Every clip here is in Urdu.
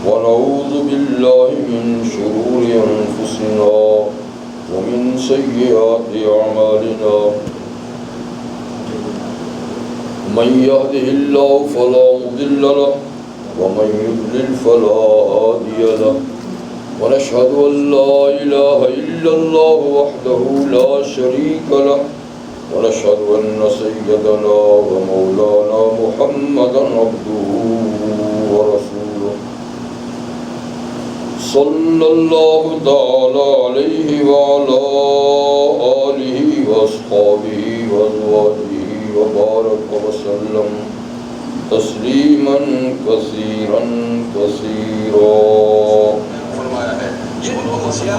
ونعوذ بالله من شرور أنفسنا ومن سيئات أعمالنا من يهده الله فلا مضل له ومن يضلل فلا هادي له ونشهد أن لا إله إلا الله وحده لا شريك له ونشهد أن سيدنا ومولانا محمدا عبده ورسوله صلى الله تعالى عليه وعلى آله وأصحابه وأزواجه وبارك وسلم تسليما كثيرا كثيرا.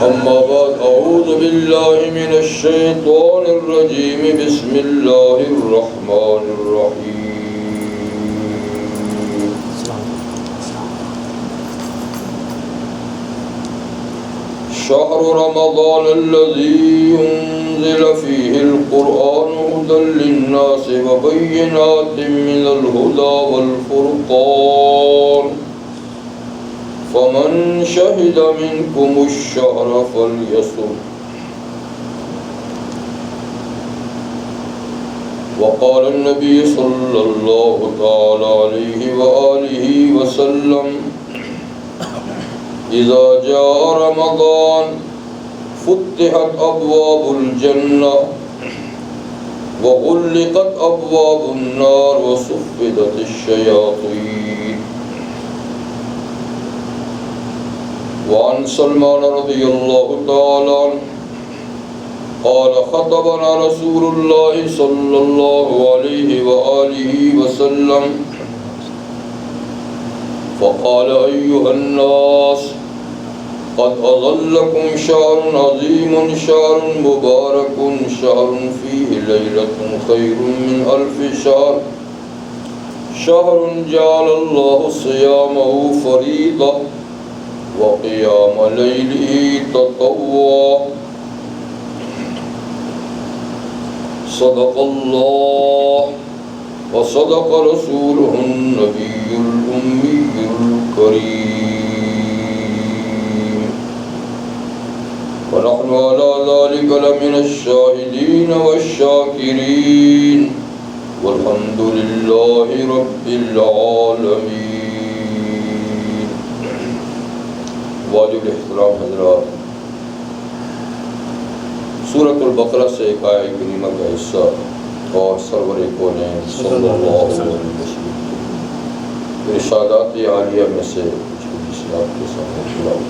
أما بعد أعوذ بالله من الشيطان الرجيم بسم الله الرحمن الرحيم. شهر رمضان الذي أنزل فيه القرآن هدى للناس وبينات من الهدى والفرقان فمن شهد منكم الشهر فليصم. وقال النبي صلى الله تعالى عليه وآله وسلم إذا جاء رمضان فتحت أبواب الجنة وغلقت أبواب النار وصفدت الشياطين. وعن سلمان رضي الله تعالى عنه قال خطبنا رسول الله صلى الله عليه وآله وسلم فقال أيها الناس قد أظلكم شهر عظيم شهر مبارك شهر فيه ليلة خير من 1000 شهر شهر جعل الله صيامه فريضة وقيام ليله تطوعا. صدق الله وصدق رسوله النبي الأمي الكريم ونحن على ذلك لمن الشاهدين والشاكرين والحمد لله رب العالمين. واجب الاحترام حضرات، سورۃ البقرہ سے ایک آیہ کریمہ کا حصہ اور سرور کونین صلی اللہ علیہ وسلم ارشادات عالیہ میں سے کچھ حدیث آپ کے سامنے سناؤں.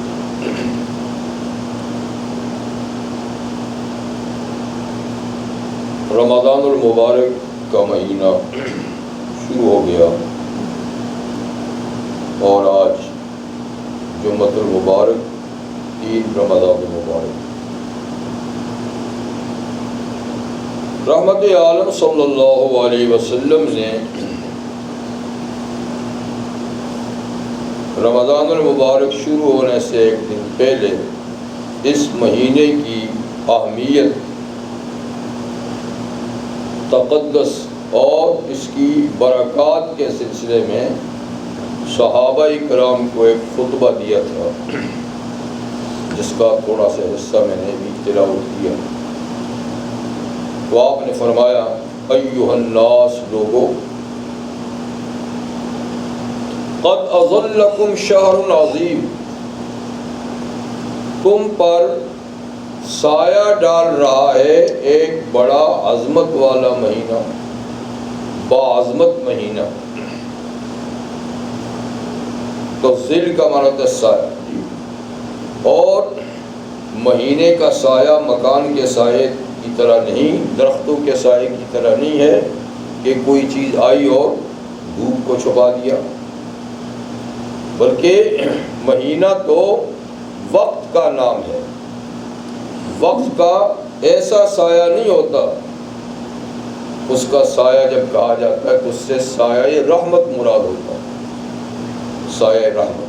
رمضان المبارک کا مہینہ شروع ہو گیا اور آج جمعۃ المبارک 3 رمضان المبارک. رحمت عالم صلی اللہ علیہ وسلم نے رمضان المبارک شروع ہونے سے ایک دن پہلے اس مہینے کی اہمیت، تقدس اور اس کی برکات کے سلسلے میں صحابہ کرام کو ایک خطبہ دیا تھا، جس کا تھوڑا سا حصہ میں نے بھی تلاوت کیا. تو آپ نے فرمایا ایھا الناس، لوگو، قد اظلکم شہر عظیم، تم پر سایہ ڈال رہا ہے ایک بڑا عظمت والا مہینہ، باعظمت مہینہ. تو ذل کا معنی ہے سایہ، اور مہینے کا سایہ مکان کے سائے کی طرح نہیں، درختوں کے سائے کی طرح نہیں ہے کہ کوئی چیز آئی اور دھوپ کو چھپا دیا، بلکہ مہینہ تو وقت کا نام ہے. وقت کا ایسا سایہ نہیں ہوتا، اس کا سایہ جب کہا جاتا ہے تو اس سے سایہ رحمت مراد ہوتا ہے. سایہ رحمت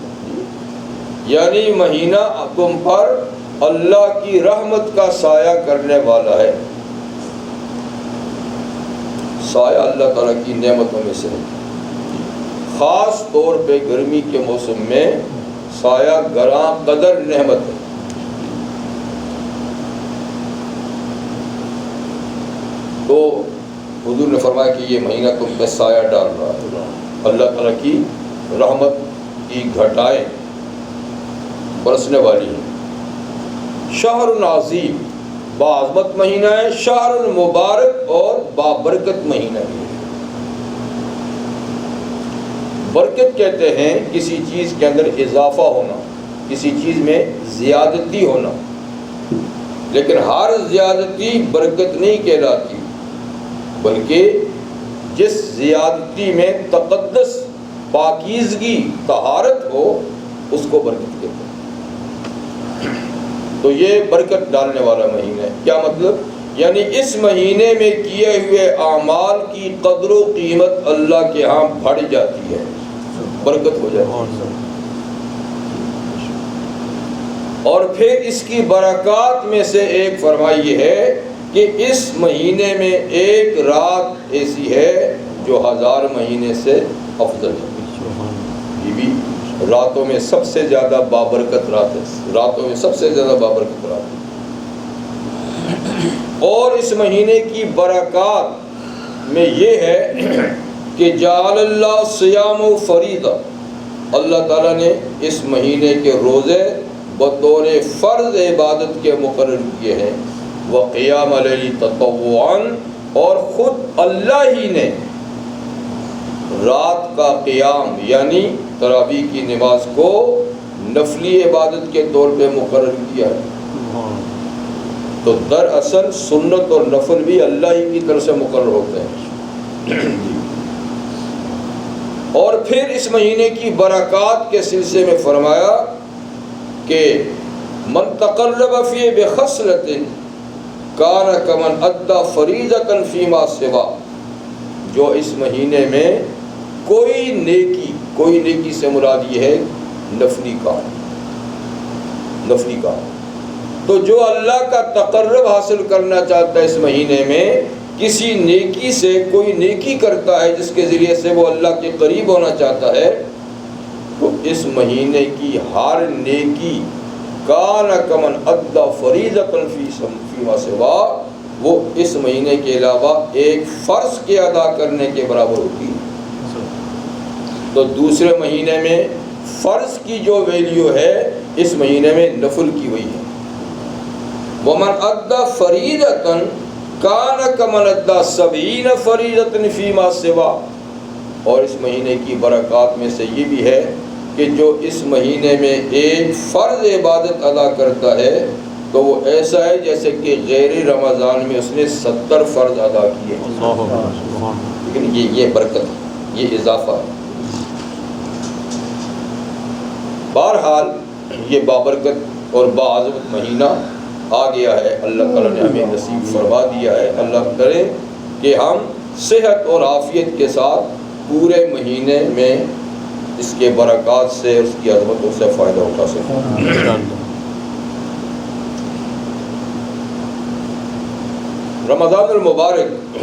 یعنی مہینہ تم پر اللہ کی رحمت کا سایہ کرنے والا ہے. سایہ اللہ تعالیٰ کی نعمتوں میں سے ہے. خاص طور پہ گرمی کے موسم میں سایہ گراں قدر نعمت ہے۔ تو حضور نے فرمایا کہ یہ مہینہ تم پہ سایہ ڈال رہا ہے، اللہ تعالیٰ کی رحمت کی گھٹائیں برسنے والی ہیں۔ شہر عظیم، باعظمت مہینہ ہے، شہر مبارک اور بابرکت مہینہ ہے۔ برکت کہتے ہیں کسی چیز کے اندر اضافہ ہونا، کسی چیز میں زیادتی ہونا، لیکن ہر زیادتی برکت نہیں کہلاتی، بلکہ جس زیادتی میں تقدس، پاکیزگی، طہارت ہو اس کو برکت کہتے ہیں۔ تو یہ برکت ڈالنے والا مہینہ ہے۔ کیا مطلب؟ یعنی اس مہینے میں کیے ہوئے اعمال کی قدر و قیمت اللہ کے ہاں بڑھ جاتی ہے، برکت ہو جاتی ہے۔ اور پھر اس کی برکات میں سے ایک فرمائی ہے کہ اس مہینے میں ایک رات ایسی ہے جو 1000 مہینے سے افضل ہے۔ یہ بھی راتوں میں سب سے زیادہ بابرکت رات ہے، راتوں میں سب سے زیادہ بابرکت رات ہے۔ اور اس مہینے کی برکات میں یہ ہے کہ جعل اللہ صیام و فریضہ، اللہ تعالیٰ نے اس مہینے کے روزے بطور فرض عبادت کے مقرر کیے ہیں، وقیام علیہ تطوعاً، اور خود اللہ ہی نے رات کا قیام یعنی تراویح کی نماز کو نفلی عبادت کے طور پہ مقرر کیا ہے۔ تو دراصل سنت اور نفل بھی اللہ ہی کی طرف سے مقرر ہوتے ہیں۔ اور پھر اس مہینے کی برکات کے سلسلے میں فرمایا کہ من تقرب فیہ بخصلۃ کان کمن ادی فریضۃ فیما سوا، جو اس مہینے میں کوئی نیکی سے مراد یہ ہے نفلی کام، نفلی کام۔ تو جو اللہ کا تقرب حاصل کرنا چاہتا ہے اس مہینے میں، کسی نیکی سے کوئی نیکی کرتا ہے جس کے ذریعے سے وہ اللہ کے قریب ہونا چاہتا ہے، تو اس مہینے کی ہر نیکی کان کمن ادی فریضۃ فیما سوا، وہ اس مہینے کے علاوہ ایک فرض کے ادا کرنے کے برابر ہوتی ہے۔ تو دوسرے مہینے میں فرض کی جو ویلیو ہے اس مہینے میں نفل کی وہی ہے۔ ومن ادی فریضۃ کان کمن ادی 70 فریضۃ فیما سوا، اور اس مہینے کی برکات میں سے یہ بھی ہے کہ جو اس مہینے میں ایک فرض عبادت ادا کرتا ہے تو وہ ایسا ہے جیسے کہ غیر رمضان میں اس نے 70 فرض ادا کیے۔ لیکن یہ برکت، یہ اضافہ ہے۔ بہرحال یہ بابرکت اور باعظمت مہینہ آ گیا ہے، اللہ تعالیٰ نے ہمیں نصیب فرما دیا ہے۔ اللہ کرے کہ ہم صحت اور عافیت کے ساتھ پورے مہینے میں اس کے برکات سے، اس کی عظمتوں سے فائدہ اٹھا سکیں۔ رمضان المبارک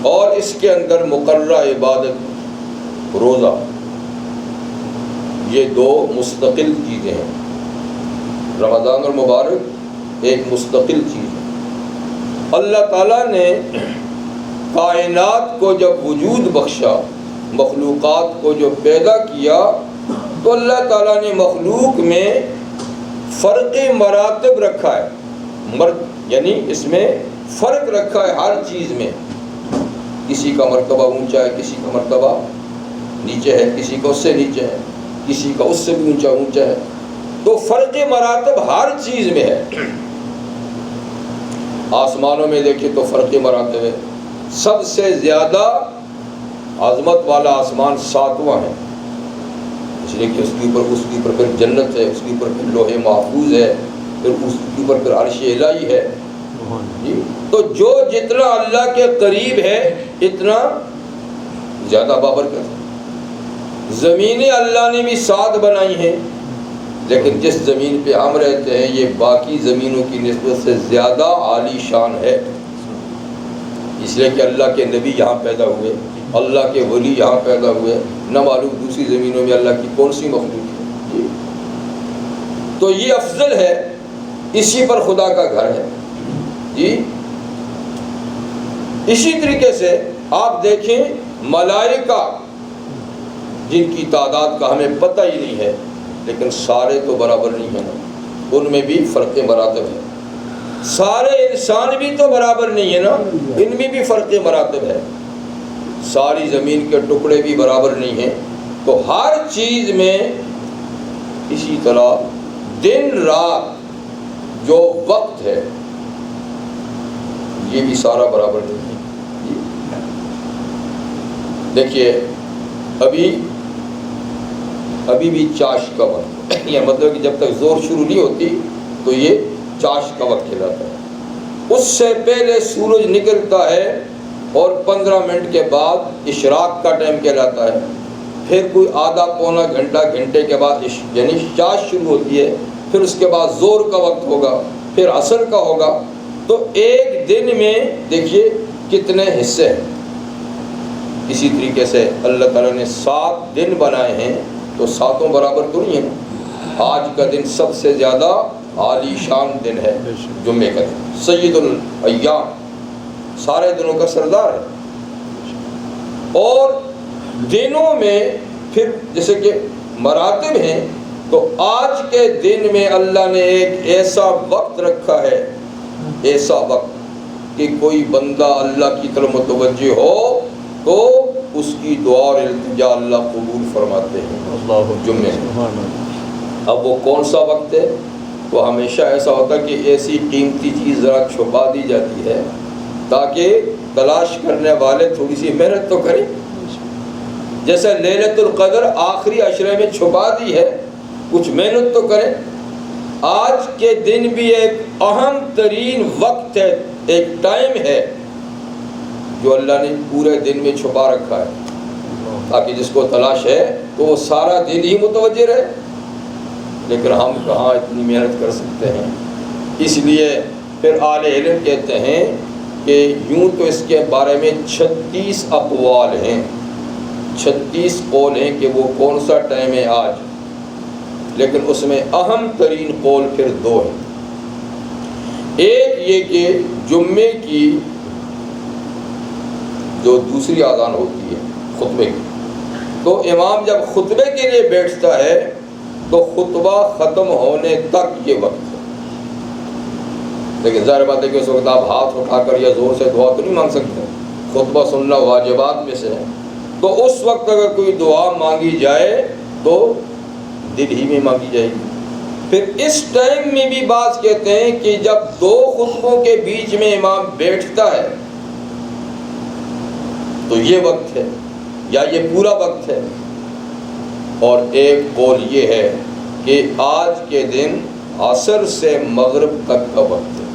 اور اس کے اندر مقررہ عبادت روزہ، یہ دو مستقل چیزیں ہیں۔ رمضان المبارک ایک مستقل چیز ہے۔ اللہ تعالیٰ نے کائنات کو جب وجود بخشا، مخلوقات کو جو پیدا کیا، تو اللہ تعالیٰ نے مخلوق میں فرق مراتب رکھا ہے، یعنی اس میں فرق رکھا ہے ہر چیز میں۔ کسی کا مرتبہ اونچا ہے، کسی کا مرتبہ نیچے ہے، کسی کا اس سے نیچے ہے، کسی کا اس سے بھی اونچا ہے۔ تو فرق مراتب ہر چیز میں ہے۔ آسمانوں میں دیکھیں تو فرق مراتب ہے۔ سب سے زیادہ عظمت والا آسمان 7واں ہے، اس لیے کہ اس کے اوپر پھر جنت ہے، اس کے اوپر پھر لوح محفوظ ہے، پھر اس کے اوپر پھر عرش الہی ہے۔ تو جو جتنا اللہ کے قریب ہے اتنا زیادہ بابرکت ہے۔ زمینیں اللہ نے بھی 7 بنائی ہیں، لیکن جس زمین پہ ہم رہتے ہیں یہ باقی زمینوں کی نسبت سے زیادہ عالی شان ہے، اس لیے کہ اللہ کے نبی یہاں پیدا ہوئے، اللہ کے ولی یہاں پیدا ہوئے، نہ معلوم دوسری زمینوں میں اللہ کی کون سی مخلوق ہے جی۔ تو یہ افضل ہے، اسی پر خدا کا گھر ہے جی۔ اسی طریقے سے آپ دیکھیں ملائکہ جن کی تعداد کا ہمیں پتہ ہی نہیں ہے، لیکن سارے تو برابر نہیں ہیں نا، ان میں بھی فرق مراتب ہے۔ سارے انسان بھی تو برابر نہیں ہے نا، ان میں بھی فرق مراتب ہے۔ ساری زمین کے ٹکڑے بھی برابر نہیں ہیں، تو ہر چیز میں اسی طرح دن رات جو وقت ہے یہ بھی سارا برابر نہیں ہے۔ دیکھیے ابھی بھی چاش کا وقت یہ مطلب کہ جب تک زور شروع نہیں ہوتی تو یہ چاش کا وقت کہلاتا ہے۔ اس سے پہلے سورج نکلتا ہے اور 15 منٹ کے بعد اشراق کا ٹائم کہلاتا ہے، پھر کوئی آدھا پونا گھنٹے کے بعد یعنی چاش شروع ہوتی ہے، پھر اس کے بعد زور کا وقت ہوگا، پھر عصر کا ہوگا۔ تو ایک دن میں دیکھیے کتنے حصے ہیں۔ اسی طریقے سے اللہ تعالیٰ نے 7 دن بنائے ہیں، تو ساتوں برابر تو نہیں ہے۔ آج کا دن سب سے زیادہ عالی شان دن ہے، جمعے کا دن سید الایام، سارے دنوں کا سردار ہے۔ اور دنوں میں پھر جیسے کہ مراتب ہیں، تو آج کے دن میں اللہ نے ایک ایسا وقت رکھا ہے، ایسا وقت کہ کوئی بندہ اللہ کی طرف متوجہ ہو تو اس کی دعا اور التجا اللہ قبول فرماتے ہیں جمعے میں۔ اب وہ کون سا وقت ہے؟ وہ ہمیشہ ایسا ہوتا ہے کہ ایسی قیمتی چیز ذرا چھپا دی جاتی ہے تاکہ تلاش کرنے والے تھوڑی سی محنت تو کریں۔ جیسے لیلۃ القدر آخری عشرے میں چھپا دی ہے، کچھ محنت تو کریں۔ آج کے دن بھی ایک اہم ترین وقت ہے، ایک ٹائم ہے جو اللہ نے پورے دن میں چھپا رکھا ہے تاکہ جس کو تلاش ہے تو وہ سارا دن ہی متوجہ رہے، لیکن ہم کہاں اتنی محنت کر سکتے ہیں۔ اس لیے پھر اہل علم کہتے ہیں کہ یوں تو اس کے بارے میں 36 اقوال ہیں، 36 قول ہیں کہ وہ کون سا ٹائم ہے آج، لیکن اس میں اہم ترین قول پھر 2 ہیں۔ ایک یہ کہ جمعے کی جو دوسری اذان ہوتی ہے خطبے کی، تو امام جب خطبے کے لیے بیٹھتا ہے تو خطبہ ختم ہونے تک یہ وقت ہے۔ لیکن ظاہر بات ہے کہ اس وقت آپ ہاتھ اٹھا کر یا زور سے دعا تو نہیں مانگ سکتے، خطبہ سننا واجبات میں سے ہے۔ تو اس وقت اگر کوئی دعا مانگی جائے تو دل ہی میں مانگی جائے گی۔ پھر اس ٹائم میں بھی بعض کہتے ہیں کہ جب 2 خطبوں کے بیچ میں امام بیٹھتا ہے تو یہ وقت ہے یا یہ پورا وقت ہے۔ اور ایک قول یہ ہے کہ آج کے دن عصر سے مغرب تک کا وقت ہے۔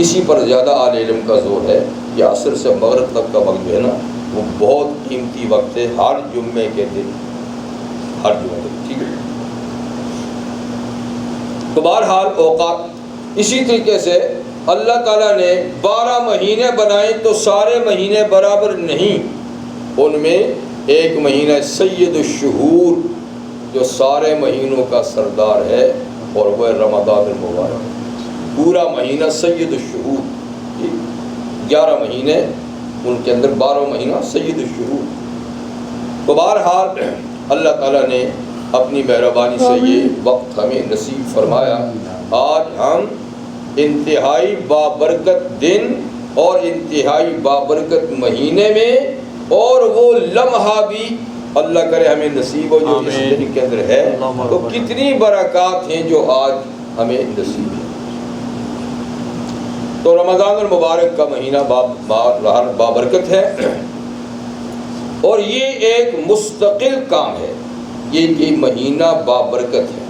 اسی پر زیادہ اہل علم کا زور ہے کہ عصر سے مغرب تک کا وقت جو ہے نا وہ بہت قیمتی وقت ہے ہر جمعے کے دن، ہر جمعے کے دن، ٹھیک ہے۔ تو بہرحال اوقات اسی طریقے سے اللہ تعالیٰ نے 12 مہینے بنائے تو سارے مہینے برابر نہیں، ان میں ایک مہینہ سید الشہور جو سارے مہینوں کا سردار ہے اور وہ رمضان المبارک، پورا مہینہ سید الشہور، 11 مہینے ان کے اندر 12 مہینہ سید الشہور۔ تو بہرحال اللہ تعالیٰ نے اپنی مہربانی سے یہ وقت ہمیں نصیب فرمایا۔ آج ہم انتہائی بابرکت دن اور انتہائی بابرکت مہینے میں، اور وہ لمحہ بھی اللہ کرے ہمیں نصیب ہو جو اس دن کے اندر ہے، تو کتنی برکات ہیں جو آج ہمیں نصیب ہے۔ تو رمضان المبارک کا مہینہ بابرکت ہے، اور یہ ایک مستقل کام ہے، یہ مہینہ بابرکت ہے۔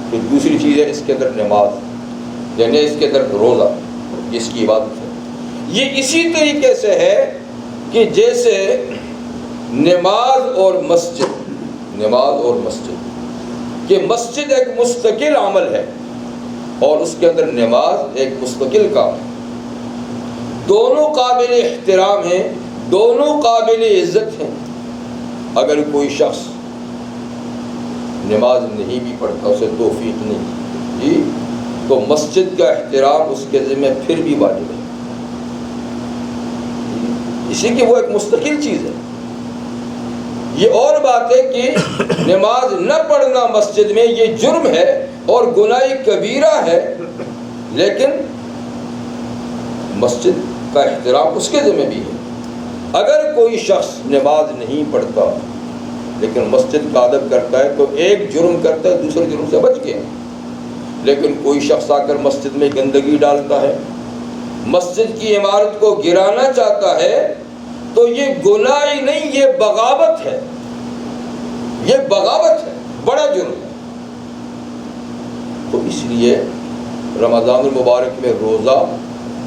پھر دوسری چیز ہے اس کے اندر نماز، یعنی اس کے اندر روزہ، اس کی عبادت ہے۔ یہ اسی طریقے سے ہے کہ جیسے نماز اور مسجد کہ مسجد ایک مستقل عمل ہے اور اس کے اندر نماز ایک مستقل کام ہے، دونوں قابل احترام ہیں، دونوں قابل عزت ہیں۔ اگر کوئی شخص نماز نہیں بھی پڑھتا، اسے توفیق نہیں جی، تو مسجد کا احترام اس کے ذمہ پھر بھی واجب ہے، اسی کی وہ ایک مستقل چیز ہے۔ یہ اور بات ہے کہ نماز نہ پڑھنا مسجد میں یہ جرم ہے اور گناہ کبیرہ ہے، لیکن مسجد کا احترام اس کے ذمہ بھی ہے۔ اگر کوئی شخص نماز نہیں پڑھتا لیکن مسجد کا ادب کرتا ہے تو ایک جرم کرتا ہے، دوسرے جرم سے بچ گیا۔ لیکن کوئی شخص آ کر مسجد میں گندگی ڈالتا ہے، مسجد کی عمارت کو گرانا چاہتا ہے، تو یہ گناہ ہی نہیں، یہ بغاوت ہے، یہ بغاوت ہے، بڑا جرم ہے۔ تو اس لیے رمضان المبارک میں روزہ،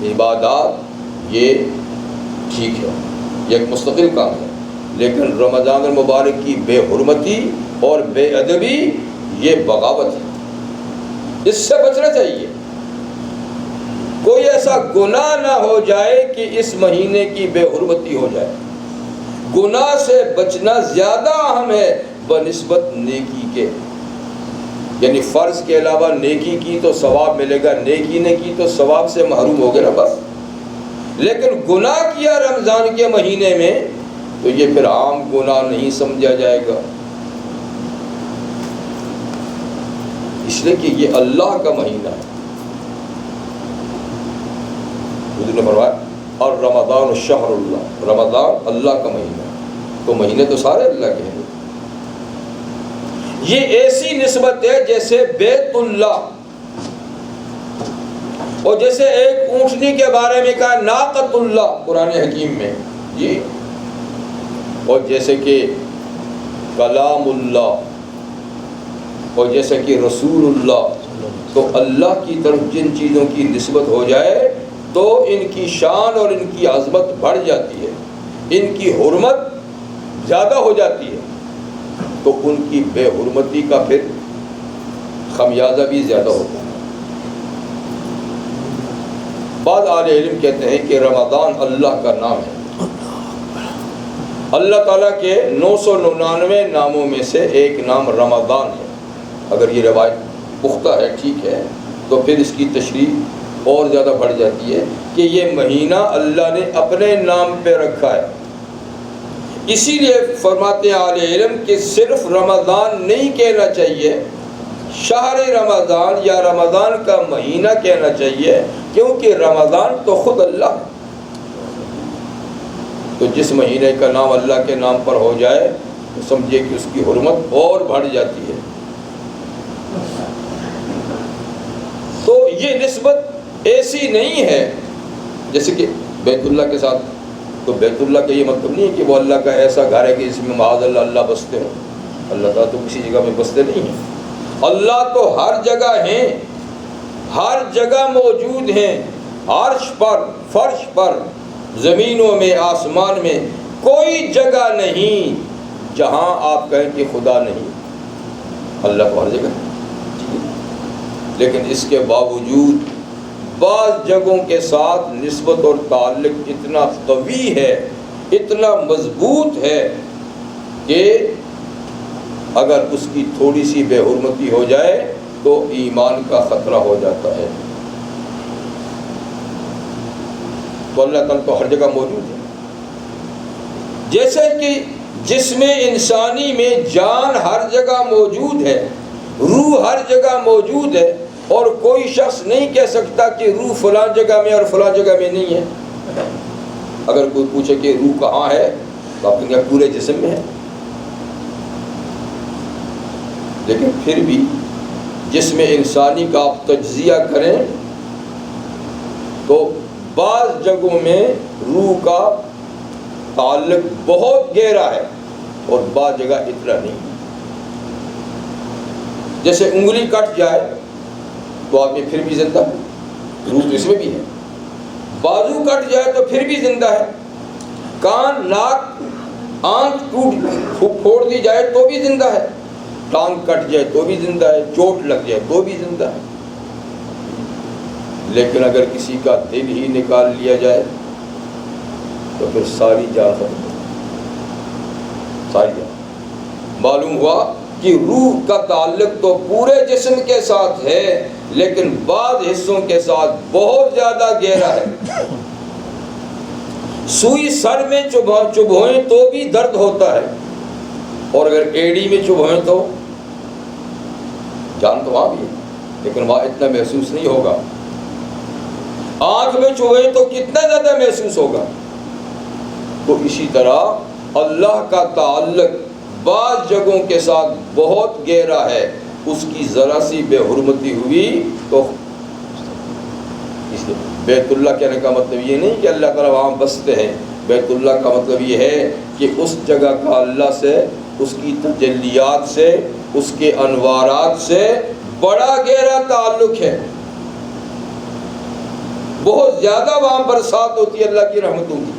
عبادات یہ ٹھیک ہے، یہ ایک مستقل کام ہے، لیکن رمضان المبارک کی بے حرمتی اور بے ادبی یہ بغاوت ہے، اس سے بچنا چاہیے۔ کوئی ایسا گناہ نہ ہو جائے کہ اس مہینے کی بے حرمتی ہو جائے۔ گناہ سے بچنا زیادہ اہم ہے بنسبت نیکی کے، یعنی فرض کے علاوہ نیکی کی تو ثواب ملے گا، نیکی نے کی تو ثواب سے محروم ہو گئے نا بس۔ لیکن گناہ کیا رمضان کے مہینے میں تو یہ پھر عام گناہ نہیں سمجھا جائے گا، اس لیے کہ یہ اللہ کا مہینہ ہے۔ حضور نے فرمایا اور رمضان شہر اللہ، رمضان اللہ کا مہینہ ہے، تو مہینے تو سارے اللہ کے ہیں۔ یہ ایسی نسبت ہے جیسے بیت اللہ، اور جیسے ایک اونٹنی کے بارے میں کہا ناقۃ اللہ قرآن حکیم میں جی، اور جیسے کہ کلام اللہ، اور جیسے کہ رسول اللہ، تو اللہ کی طرف جن چیزوں کی نسبت ہو جائے تو ان کی شان اور ان کی عظمت بڑھ جاتی ہے، ان کی حرمت زیادہ ہو جاتی ہے، تو ان کی بے حرمتی کا پھر خمیازہ بھی زیادہ ہوتا ہے۔ بعض اہل علم کہتے ہیں کہ رمضان اللہ کا نام ہے، اللہ تعالیٰ کے 999 ناموں میں سے ایک نام رمضان ہے۔ اگر یہ روایت پختہ ہے، ٹھیک ہے، تو پھر اس کی تشریح اور زیادہ بڑھ جاتی ہے کہ یہ مہینہ اللہ نے اپنے نام پہ رکھا ہے۔ اسی لیے فرماتے ہیں اہل علم کہ صرف رمضان نہیں کہنا چاہیے، شہر رمضان یا رمضان کا مہینہ کہنا چاہیے، کیونکہ رمضان تو خود اللہ ہے۔ تو جس مہینے کا نام اللہ کے نام پر ہو جائے تو سمجھیے کہ اس کی حرمت اور بڑھ جاتی ہے۔ تو یہ نسبت ایسی نہیں ہے جیسے کہ بیت اللہ کے ساتھ، تو بیت اللہ کا یہ مطلب نہیں ہے کہ وہ اللہ کا ایسا گھر ہے کہ اس میں معاذ اللہ اللہ بستے ہوں۔ اللہ تعالیٰ تو کسی جگہ میں بستے نہیں ہیں، اللہ تو ہر جگہ ہیں، ہر جگہ موجود ہیں، عرش پر، فرش پر، زمینوں میں، آسمان میں، کوئی جگہ نہیں جہاں آپ کہیں کہ خدا نہیں۔ اللہ تو ہر جگہ ہے، لیکن اس کے باوجود بعض جگہوں کے ساتھ نسبت اور تعلق اتنا قوی ہے، اتنا مضبوط ہے کہ اگر اس کی تھوڑی سی بے حرمتی ہو جائے تو ایمان کا خطرہ ہو جاتا ہے۔ تو اللہ تعالیٰ تو ہر جگہ موجود ہے، جیسے کہ جسم انسانی میں جان ہر جگہ موجود ہے، روح ہر جگہ موجود ہے، اور کوئی شخص نہیں کہہ سکتا کہ روح فلاں جگہ میں اور فلاں جگہ میں نہیں ہے۔ اگر کوئی پوچھے کہ روح کہاں ہے تو آپ کہیں گے پورے جسم میں ہے، لیکن پھر بھی جسم انسانی کا آپ تجزیہ کریں تو بعض جگہوں میں روح کا تعلق بہت گہرا ہے اور بعض جگہ اتنا نہیں۔ جیسے انگلی کٹ جائے تو آدمی پھر بھی زندہ ہے، روح تو اس میں بھی ہے۔ بازو کٹ جائے تو پھر بھی زندہ ہے، کان، ناک، آنکھ پھوڑ دی جائے تو بھی زندہ ہے، ٹانگ کٹ جائے تو بھی زندہ ہے، چوٹ لگ جائے تو بھی زندہ ہے۔ لیکن اگر کسی کا دل ہی نکال لیا جائے تو پھر ساری جان ختم ہو، ساری جان۔ معلوم ہوا کہ روح کا تعلق تو پورے جسم کے ساتھ ہے، لیکن بعض حصوں کے ساتھ بہت زیادہ گہرا ہے۔ سوئی سر میں چبھوئیں تو بھی درد ہوتا ہے، اور اگر ایڑی میں چبھوئیں تو جان تو وہاں بھی ہے، لیکن وہاں اتنا محسوس نہیں ہوگا۔ آنکھ میں چبھوئیں تو کتنا زیادہ محسوس ہوگا۔ تو اسی طرح اللہ کا تعلق بعض جگہوں کے ساتھ بہت گہرا ہے، اس کی ذرا سی بے حرمتی ہوئی تو اس لیے بیت اللہ کہنے کا مطلب یہ نہیں کہ اللہ تعالیٰ وہاں بستے ہیں، بیت اللہ کا مطلب یہ ہے کہ اس جگہ کا اللہ سے، اس کی تجلیات سے، اس کے انوارات سے بڑا گہرا تعلق ہے۔ بہت زیادہ وہاں برسات ہوتی ہے اللہ کی رحمتوں کی۔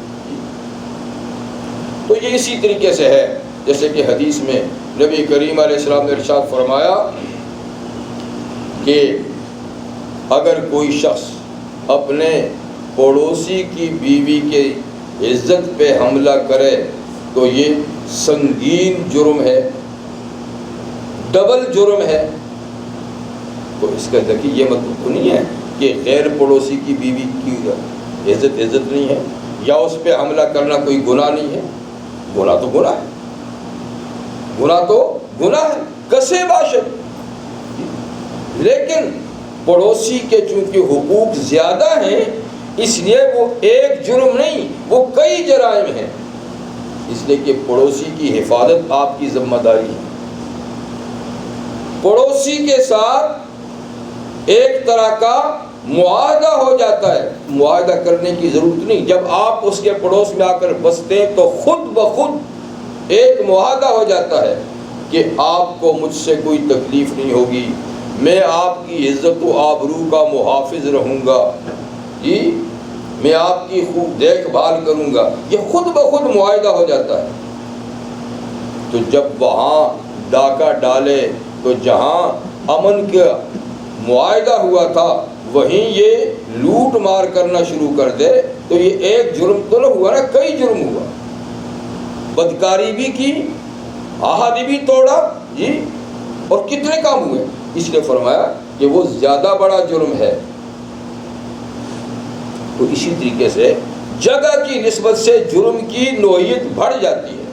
تو یہ اسی طریقے سے ہے جیسے کہ حدیث میں نبی کریم علیہ السلام نے ارشاد فرمایا کہ اگر کوئی شخص اپنے پڑوسی کی بیوی کے عزت پہ حملہ کرے تو یہ سنگین جرم ہے، ڈبل جرم ہے۔ تو اس کا دیکھیے یہ مطلب تو نہیں ہے کہ غیر پڑوسی کی بیوی کی عزت نہیں ہے، یا اس پہ حملہ کرنا کوئی گناہ نہیں ہے۔ گناہ تو گناہ ہے، گناہ تو گناہ ہے، کسے باشد۔ لیکن پڑوسی کے چونکہ حقوق زیادہ ہیں، اس لیے وہ ایک جرم نہیں، وہ کئی جرائم ہیں، اس لیے کہ پڑوسی کی حفاظت آپ کی ذمہ داری ہے۔ پڑوسی کے ساتھ ایک طرح کا معاہدہ ہو جاتا ہے، معاہدہ کرنے کی ضرورت نہیں، جب آپ اس کے پڑوس میں آ کر بستے ہیں تو خود بخود ایک معاہدہ ہو جاتا ہے کہ آپ کو مجھ سے کوئی تکلیف نہیں ہوگی، میں آپ کی عزت و آبرو کا محافظ رہوں گا، جی میں آپ کی خوب دیکھ بھال کروں گا، یہ خود بخود معاہدہ ہو جاتا ہے۔ تو جب وہاں ڈاکہ ڈالے تو جہاں امن کا معاہدہ ہوا تھا وہیں یہ لوٹ مار کرنا شروع کر دے تو یہ ایک جرم تو نہ ہوا نا، کئی جرم ہوا۔ بدکاری بھی کی، عہد بھی توڑا، جی اور کتنے کام ہوئے، اس لیے فرمایا کہ وہ زیادہ بڑا جرم ہے۔ تو اسی طریقے سے جگہ کی نسبت سے جرم کی نوعیت بڑھ جاتی ہے،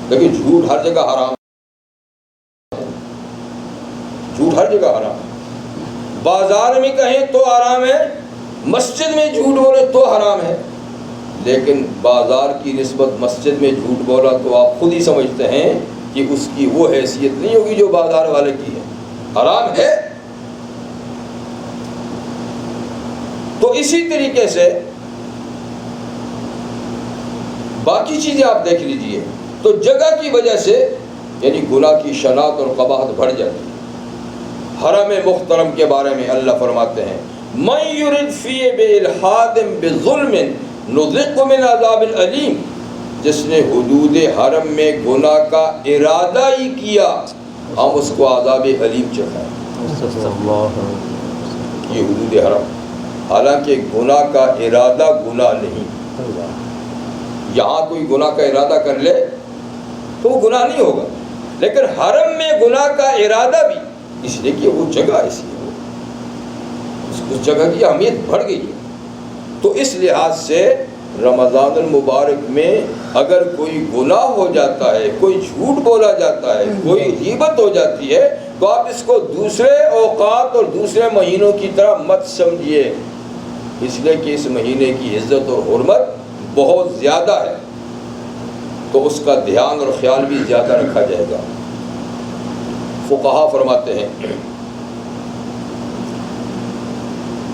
لیکن جھوٹ ہر جگہ حرام ہے، جھوٹ ہر جگہ حرام ہے۔ بازار میں کہیں تو حرام ہے، مسجد میں جھوٹ بولے تو حرام ہے، لیکن بازار کی نسبت مسجد میں جھوٹ بولا تو آپ خود ہی سمجھتے ہیں کہ اس کی وہ حیثیت نہیں ہوگی جو بازار والے کی ہے، حرام ہے۔ تو اسی طریقے سے باقی چیزیں آپ دیکھ لیجئے، تو جگہ کی وجہ سے یعنی گناہ کی شناعت اور قباحت بڑھ جاتی ہے۔ حرم محترم کے بارے میں اللہ فرماتے ہیں مَن يُرِدْ فِيهِ بِإِلْحَادٍ بِظُلْمٍ نُذِقْهُ مِنْ عَذَابٍ أَلِيمٍ، جس نے حدود حرم میں گناہ کا ارادہ ہی کیا ہم اس کو عذاب علیم چکھائیں۔ یہ حدود حرم، حالانکہ گناہ کا ارادہ گناہ نہیں، یہاں کوئی گناہ کا ارادہ کر لے تو وہ گناہ نہیں ہوگا، لیکن حرم میں گناہ کا ارادہ بھی، اس لیے کہ وہ جگہ ایسی ہے، اس جگہ کی اہمیت بڑھ گئی ہے۔ تو اس لحاظ سے رمضان المبارک میں اگر کوئی گناہ ہو جاتا ہے، کوئی جھوٹ بولا جاتا ہے، کوئی غیبت ہو جاتی ہے، تو آپ اس کو دوسرے اوقات اور دوسرے مہینوں کی طرح مت سمجھیے، اس لیے کہ اس مہینے کی عزت اور حرمت بہت زیادہ ہے، تو اس کا دھیان اور خیال بھی زیادہ رکھا جائے گا۔ فقہا فرماتے ہیں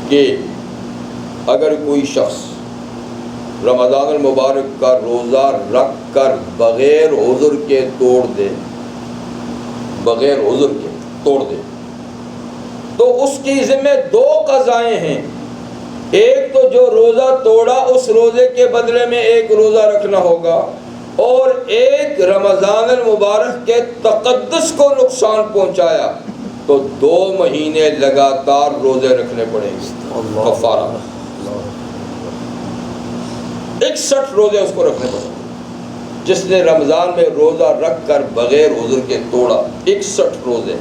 کہ اگر کوئی شخص رمضان المبارک کا روزہ رکھ کر بغیر عذر کے توڑ دے، بغیر عذر کے توڑ دے، تو اس کی ذمہ دو قضائیں ہیں، ایک تو جو روزہ توڑا اس روزے کے بدلے میں ایک روزہ رکھنا ہوگا، اور ایک رمضان المبارک کے تقدس کو نقصان پہنچایا تو 2 مہینے لگاتار روزے رکھنے پڑیں گے، کفارہ۔ 61 روزے اس کو رکھنے پڑتے. جس نے رمضان میں روزہ رکھ کر بغیر عذر کے توڑا، 61 روزے،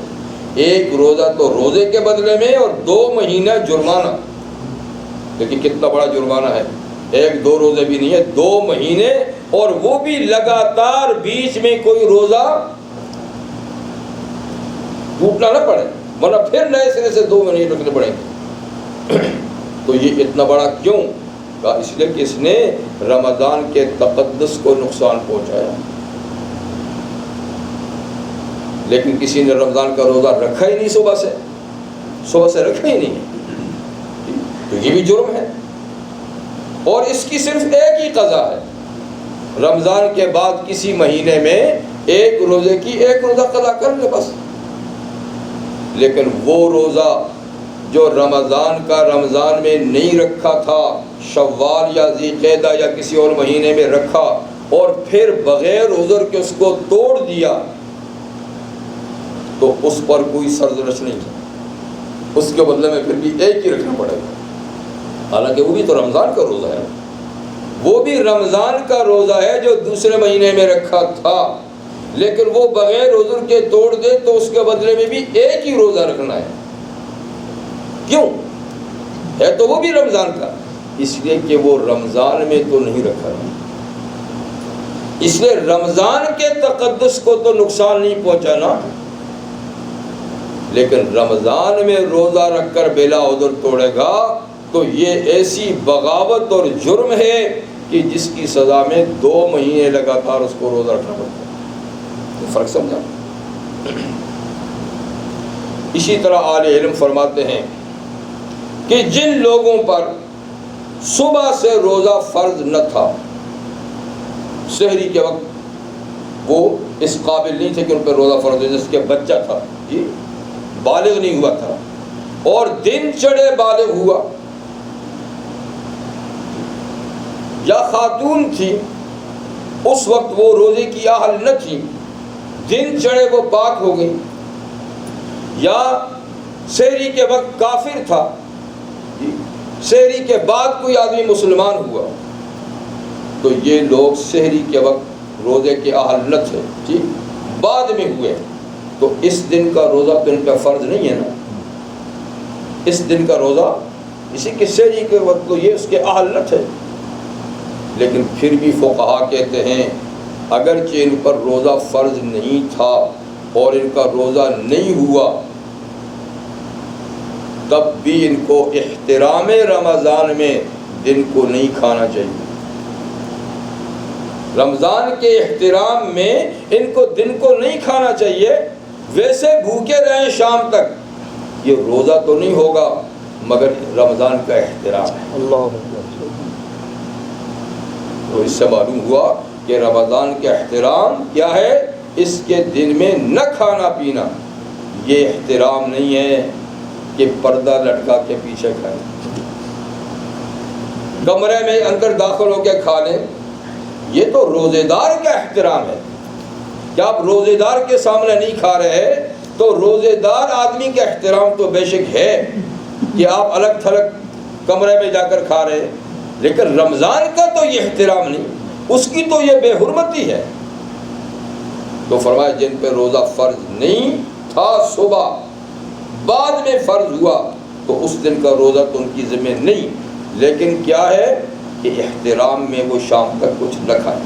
ایک روزہ تو روزے کے بدلے میں اور 2 مہینہ جرمانہ. لیکن کتنا بڑا جرمانہ ہے، 1-2 روزے بھی نہیں ہے، 2 مہینے، اور وہ بھی لگاتار، بیچ میں کوئی روزہ ٹوٹنا نہ پڑے، ورنہ پھر نئے سرے سے 2 مہینے رکھنے پڑیں گے. تو یہ اتنا بڑا کیوں؟ کہا اس لیے کہ اس نے رمضان کے تقدس کو نقصان پہنچایا. لیکن کسی نے رمضان کا روزہ رکھا ہی نہیں، صبح سے رکھا ہی نہیں، تو یہ بھی جرم ہے. اور اس کی صرف ایک ہی قضا ہے، رمضان کے بعد کسی مہینے میں ایک روزے کی ایک روزہ قضا کر لے بس. لیکن وہ روزہ جو رمضان کا رمضان میں نہیں رکھا تھا، شوال یا ذی قعدہ یا کسی اور مہینے میں رکھا اور پھر بغیر عذر کے اس کو توڑ دیا، تو اس پر کوئی سرزنش نہیں ہے، اس کے بدلے میں پھر بھی ایک ہی رکھنا پڑے گا. حالانکہ وہ بھی تو رمضان کا روزہ ہے، وہ بھی رمضان کا روزہ ہے جو دوسرے مہینے میں رکھا تھا، لیکن وہ بغیر عذر کے توڑ دے تو اس کے بدلے میں بھی ایک ہی روزہ رکھنا ہے. کیوں ہے؟ تو وہ بھی رمضان کا، اس لیے کہ وہ رمضان میں تو نہیں رکھا، اس لیے رمضان کے تقدس کو تو نقصان نہیں پہنچانا. لیکن رمضان میں روزہ رکھ کر بلا عذر توڑے گا تو یہ ایسی بغاوت اور جرم ہے کہ جس کی سزا میں 2 مہینے لگاتار اس کو روزہ رکھنا پڑتا ہے. فرق سمجھا؟ اسی طرح اہل علم فرماتے ہیں کہ جن لوگوں پر صبح سے روزہ فرض نہ تھا، سحری کے وقت وہ اس قابل نہیں تھے کہ ان پر روزہ فرض ہو، جس کے بچہ تھا، جی بالغ نہیں ہوا تھا، اور دن چڑھے بالغ ہوا، یا خاتون تھی اس وقت وہ روزے کی اہل نہ تھی، دن چڑھے وہ پاک ہو گئی، یا سحری کے وقت کافر تھا، سحری کے بعد کوئی آدمی مسلمان ہوا، تو یہ لوگ سحری کے وقت روزے کے اہل نہ تھے، جی بعد میں ہوئے، تو اس دن کا روزہ تو ان کا فرض نہیں ہے نا. اس دن کا روزہ اسی کے سحری کے وقت تو یہ اس کے اہل نہ تھے. لیکن پھر بھی فقہا کہتے ہیں اگرچہ ان پر روزہ فرض نہیں تھا اور ان کا روزہ نہیں ہوا، تب بھی ان کو احترام رمضان میں دن کو نہیں کھانا چاہیے. رمضان کے احترام میں ان کو دن کو نہیں کھانا چاہیے. ویسے بھوکے رہیں شام تک، یہ روزہ تو نہیں ہوگا مگر رمضان کا احترام ہے. اللہ، تو اس سے معلوم ہوا کہ رمضان کا احترام کیا ہے، اس کے دن میں نہ کھانا پینا. یہ احترام نہیں ہے کہ پردہ لٹکا کے پیچھے کھائیں، کمرے میں اندر داخل ہو کے کھا لیں. یہ تو روزے دار کا احترام ہے کہ آپ روزے دار کے سامنے نہیں کھا رہے، تو روزے دار آدمی کا احترام تو بے شک ہے کہ آپ الگ تھلگ کمرے میں جا کر کھا رہے، لیکن رمضان کا تو یہ احترام نہیں، اس کی تو یہ بے حرمتی ہے. تو فرمایا جن پہ روزہ فرض نہیں تھا صبح، بعد میں فرض ہوا، تو اس دن کا روزہ تو ان کی ذمہ نہیں، لیکن کیا ہے کہ احترام میں وہ شام تک کچھ نہ کھائیں.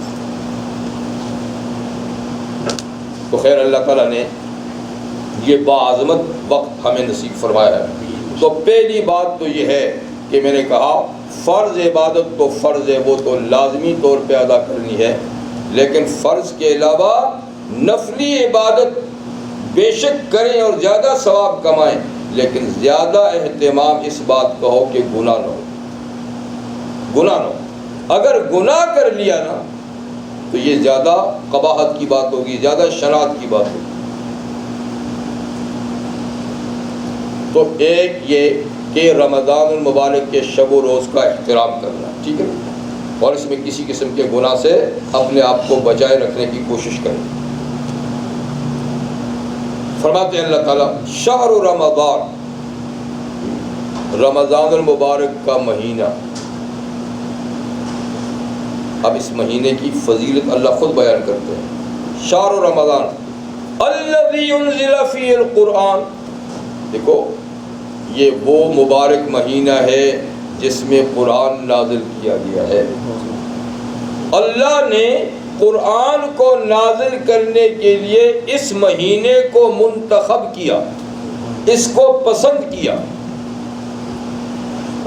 تو خیر اللہ تعالیٰ نے یہ باعظمت وقت ہمیں نصیب فرمایا ہے. تو پہلی بات تو یہ ہے کہ میں نے کہا فرض عبادت تو فرض ہے، وہ تو لازمی طور پہ ادا کرنی ہے، لیکن فرض کے علاوہ نفلی عبادت بے شک کریں اور زیادہ ثواب کمائیں، لیکن زیادہ اہتمام اس بات کا ہو کہ گناہ نہ ہو. گناہ نہ ہو. اگر گناہ کر لیا نا تو یہ زیادہ قباحت کی بات ہوگی، زیادہ شناعت کی بات ہوگی. تو ایک یہ کہ رمضان المبارک کے شب و روز کا احترام کرنا، ٹھیک ہے، اور اس میں کسی قسم کے گناہ سے اپنے آپ کو بچائے رکھنے کی کوشش کریں. فرماتے ہیں اللہ تعالیٰ شہر رمضان، رمضان المبارک کا مہینہ اب اس مہینے کی فضیلت اللہ خود بیان کرتے ہیں. شہر رمضان الذی انزل فیہ القرآن. دیکھو یہ وہ مبارک مہینہ ہے جس میں قرآن نازل کیا گیا ہے. اللہ نے قرآن کو نازل کرنے کے لیے اس مہینے کو منتخب کیا، اس کو پسند کیا.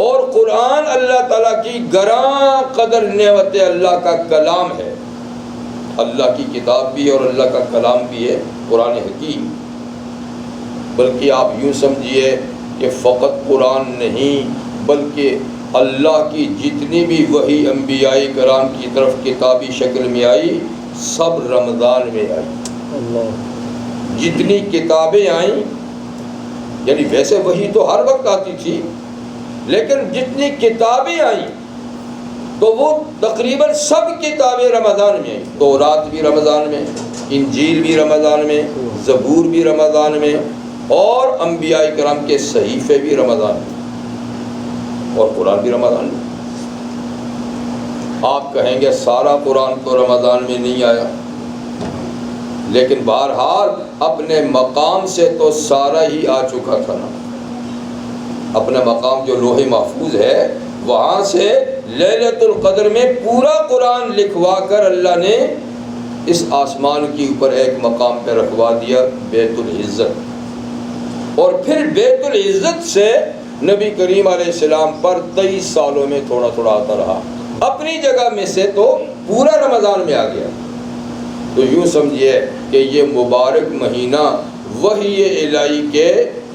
اور قرآن اللہ تعالیٰ کی گراں قدر نعمت اللہ کا کلام ہے. اللہ کی کتاب بھی ہے اور اللہ کا کلام بھی ہے قرآن حکیم. بلکہ آپ یوں سمجھیے کہ فقط قرآن نہیں بلکہ اللہ کی جتنی بھی وحی انبیاء کرام کی طرف کتابی شکل میں آئی سب رمضان میں آئی. جتنی کتابیں آئیں، یعنی ویسے وحی تو ہر وقت آتی تھی، لیکن جتنی کتابیں آئیں تو وہ تقریباً سب کتابیں رمضان میں آئیں. تورات بھی رمضان میں، انجیل بھی رمضان میں، زبور بھی رمضان میں، اور انبیاء کرام کے صحیفے بھی رمضان میں، اور قرآن بھی رمضان میں. آپ کہیں گے سارا قرآن تو رمضان میں نہیں آیا، لیکن بہرحال اپنے مقام سے تو سارا ہی آ چکا تھا نا. اپنا مقام جو لوح محفوظ ہے وہاں سے لیلۃ القدر میں پورا قرآن لکھوا کر اللہ نے اس آسمان کے اوپر ایک مقام پہ رکھوا دیا، بیت العزت. اور پھر بیت العزت سے نبی کریم علیہ السلام پر 23 سالوں میں تھوڑا تھوڑا آتا رہا. اپنی جگہ میں سے تو پورا رمضان میں آ گیا. تو یوں سمجھیے کہ یہ مبارک مہینہ وحی الہی کے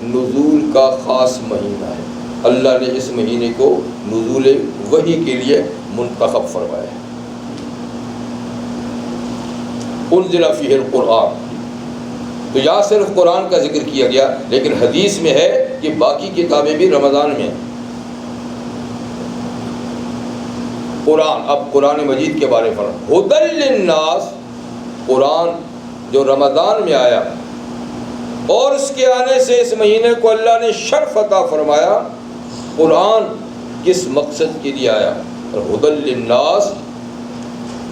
نزول کا خاص مہینہ ہے. اللہ نے اس مہینے کو نزول وحی کے لیے منتخب فرمایا ہے. انزل فیہ القرآن. تو یہاں صرف قرآن کا ذکر کیا گیا، لیکن حدیث میں ہے کہ باقی کتابیں بھی رمضان میں ہیں. قرآن، اب قرآن مجید کے بارے میں ہدی للناس. قرآن جو رمضان میں آیا اور اس کے آنے سے اس مہینے کو اللہ نے شرف عطا فرمایا. قرآن کس مقصد کے لیے آیا؟ ہدی للناس،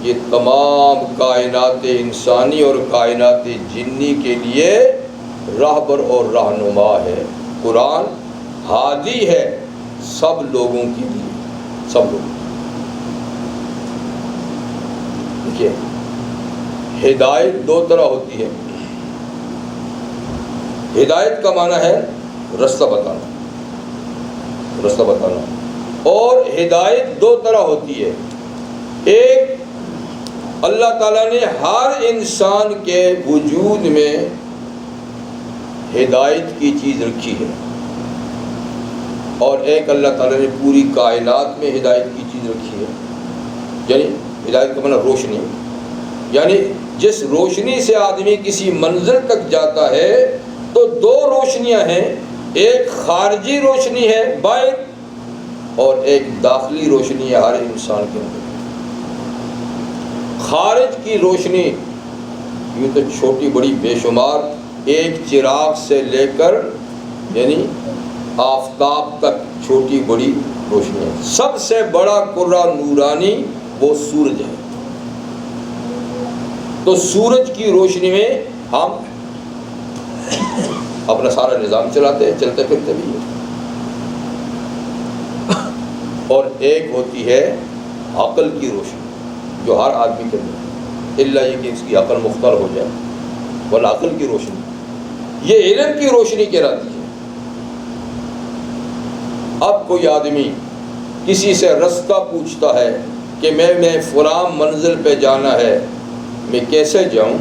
یہ تمام کائنات انسانی اور کائنات جنی کے لیے راہبر اور رہنما ہے. قرآن ہادی ہے سب لوگوں کے لیے، سب لوگ. دیکھیے ہدایت دو طرح ہوتی ہے. ہدایت کا معنی ہے رستہ بتانا، رستہ بتانا. اور ہدایت دو طرح ہوتی ہے. ایک، اللہ تعالیٰ نے ہر انسان کے وجود میں ہدایت کی چیز رکھی ہے، اور ایک اللہ تعالیٰ نے پوری کائنات میں ہدایت کی چیز رکھی ہے. یعنی ہدایت کا معنی روشنی، یعنی جس روشنی سے آدمی کسی منزل تک جاتا ہے تو دو روشنیاں ہیں. ایک خارجی روشنی ہے باہر، اور ایک داخلی روشنی ہے ہر انسان کے اندر. خارج کی روشنی یوں تو چھوٹی بڑی بے شمار، ایک چراغ سے لے کر یعنی آفتاب تک چھوٹی بڑی روشنی ہے. سب سے بڑا کرہ نورانی وہ سورج ہے. تو سورج کی روشنی میں ہم اپنا سارا نظام چلاتے ہیں، چلتے پھرتے بھی ہیں. اور ایک ہوتی ہے عقل کی روشنی جو ہر آدمی کے اندر، الا یہ کہ اس کی عقل مختل ہو جائے، ورنہ عقل کی روشنی یہ علم کی روشنی کہلاتی ہے. اب کوئی آدمی کسی سے رستہ پوچھتا ہے کہ میں فلاں منزل پہ جانا ہے، میں کیسے جاؤں؟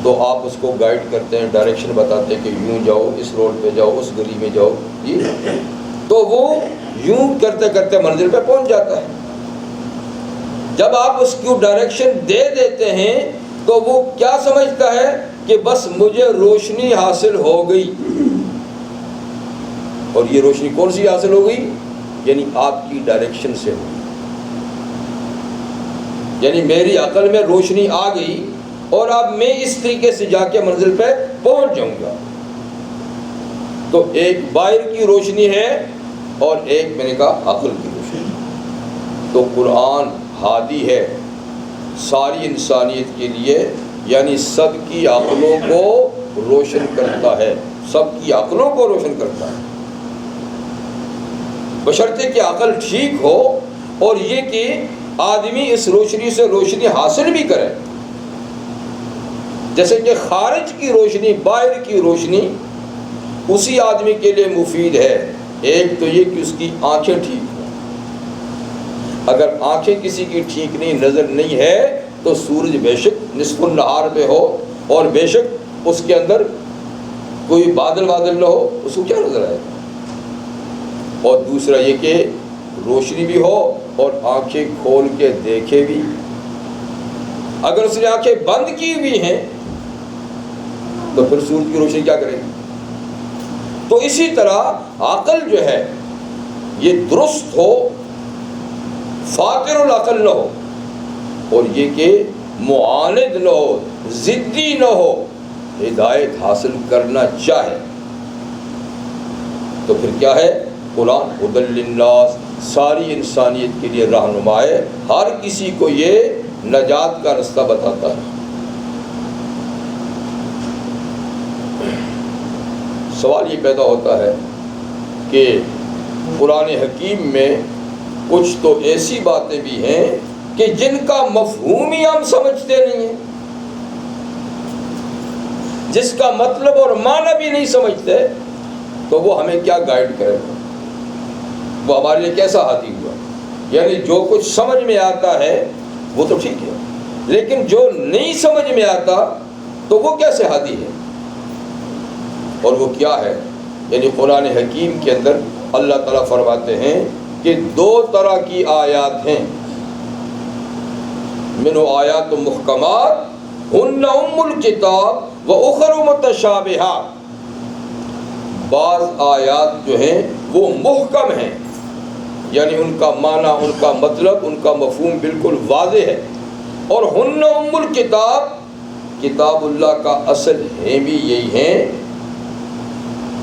تو آپ اس کو گائیڈ کرتے ہیں، ڈائریکشن بتاتے ہیں کہ یوں جاؤ، اس روڈ پہ جاؤ، اس گلی میں جاؤ. جی تو وہ یوں کرتے کرتے منزل پہ پہنچ جاتا ہے. جب آپ اس کو ڈائریکشن دے دیتے ہیں تو وہ کیا سمجھتا ہے کہ بس مجھے روشنی حاصل ہو گئی. اور یہ روشنی کون سی حاصل ہو گئی؟ یعنی آپ کی ڈائریکشن سے ہوئی، یعنی میری عقل میں روشنی آ گئی اور اب میں اس طریقے سے جا کے منزل پہ پہنچ جاؤں گا. تو ایک باہر کی روشنی ہے اور ایک میں نے کہا عقل کی روشنی. تو قرآن ہادی ہے ساری انسانیت کے لیے، یعنی سب کی عقلوں کو روشن کرتا ہے، سب کی عقلوں کو روشن کرتا ہے، بشرطے کہ عقل ٹھیک ہو اور یہ کہ آدمی اس روشنی سے روشنی حاصل بھی کرے۔ جیسے کہ خارج کی روشنی، باہر کی روشنی اسی آدمی کے لیے مفید ہے۔ ایک تو یہ کہ اس کی آنکھیں ٹھیک ہوں، اگر آنکھیں کسی کی ٹھیک نہیں، نظر نہیں ہے، تو سورج بے شک نصف النہار پہ ہو اور بے شک اس کے اندر کوئی بادل نہ ہو، اس کو کیا نظر آئے؟ اور دوسرا یہ کہ روشنی بھی ہو اور آنکھیں کھول کے دیکھے بھی۔ اگر اس نے آنکھیں بند کی ہوئی ہیں تو پھر سورج کی روشنی کیا کرے گی؟ تو اسی طرح عقل جو ہے یہ درست ہو، فاطر العقل نہ ہو، اور یہ کہ معاند نہ ہو، ضدی نہ ہو، ہدایت حاصل کرنا چاہے، تو پھر کیا ہے؟ قرآن ہدی للناس، ساری انسانیت کے لیے رہنما ہے، ہر کسی کو یہ نجات کا راستہ بتاتا ہے۔ سوال یہ پیدا ہوتا ہے کہ قرآن حکیم میں کچھ تو ایسی باتیں بھی ہیں کہ جن کا مفہوم ہی ہم سمجھتے نہیں ہیں، جس کا مطلب اور معنی بھی نہیں سمجھتے، تو وہ ہمیں کیا گائیڈ کرے گا؟ وہ ہمارے لیے کیسا ہادی ہوا؟ یعنی جو کچھ سمجھ میں آتا ہے وہ تو ٹھیک ہے، لیکن جو نہیں سمجھ میں آتا تو وہ کیسے ہادی ہے؟ اور وہ کیا ہے؟ یعنی قرآن حکیم کے اندر اللہ تعالیٰ فرماتے ہیں کہ دو طرح کی آیات ہیں، منہ آیات محکمات ہن ام الکتاب و اخر متشابہات۔ بعض آیات جو ہیں وہ محکم ہیں، یعنی ان کا معنی، ان کا مطلب، ان کا مفہوم بالکل واضح ہے، اور ہن ام الکتاب، کتاب اللہ کا اصل ہے بھی یہی ہیں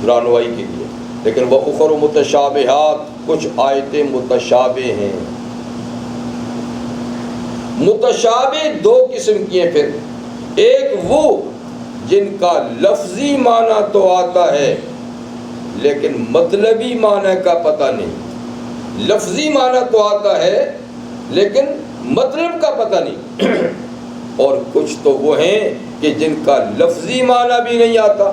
رہنمائی کے لیے، لیکن وہ اخر متشابہات، کچھ آیتیں متشابہ ہیں۔ متشابہ دو قسم کی ہیں پھر، ایک وہ جن کا لفظی معنی تو آتا ہے لیکن مطلبی معنی کا پتہ نہیں، لفظی معنی تو آتا ہے لیکن مطلب کا پتہ نہیں، اور کچھ تو وہ ہیں کہ جن کا لفظی معنی بھی نہیں آتا۔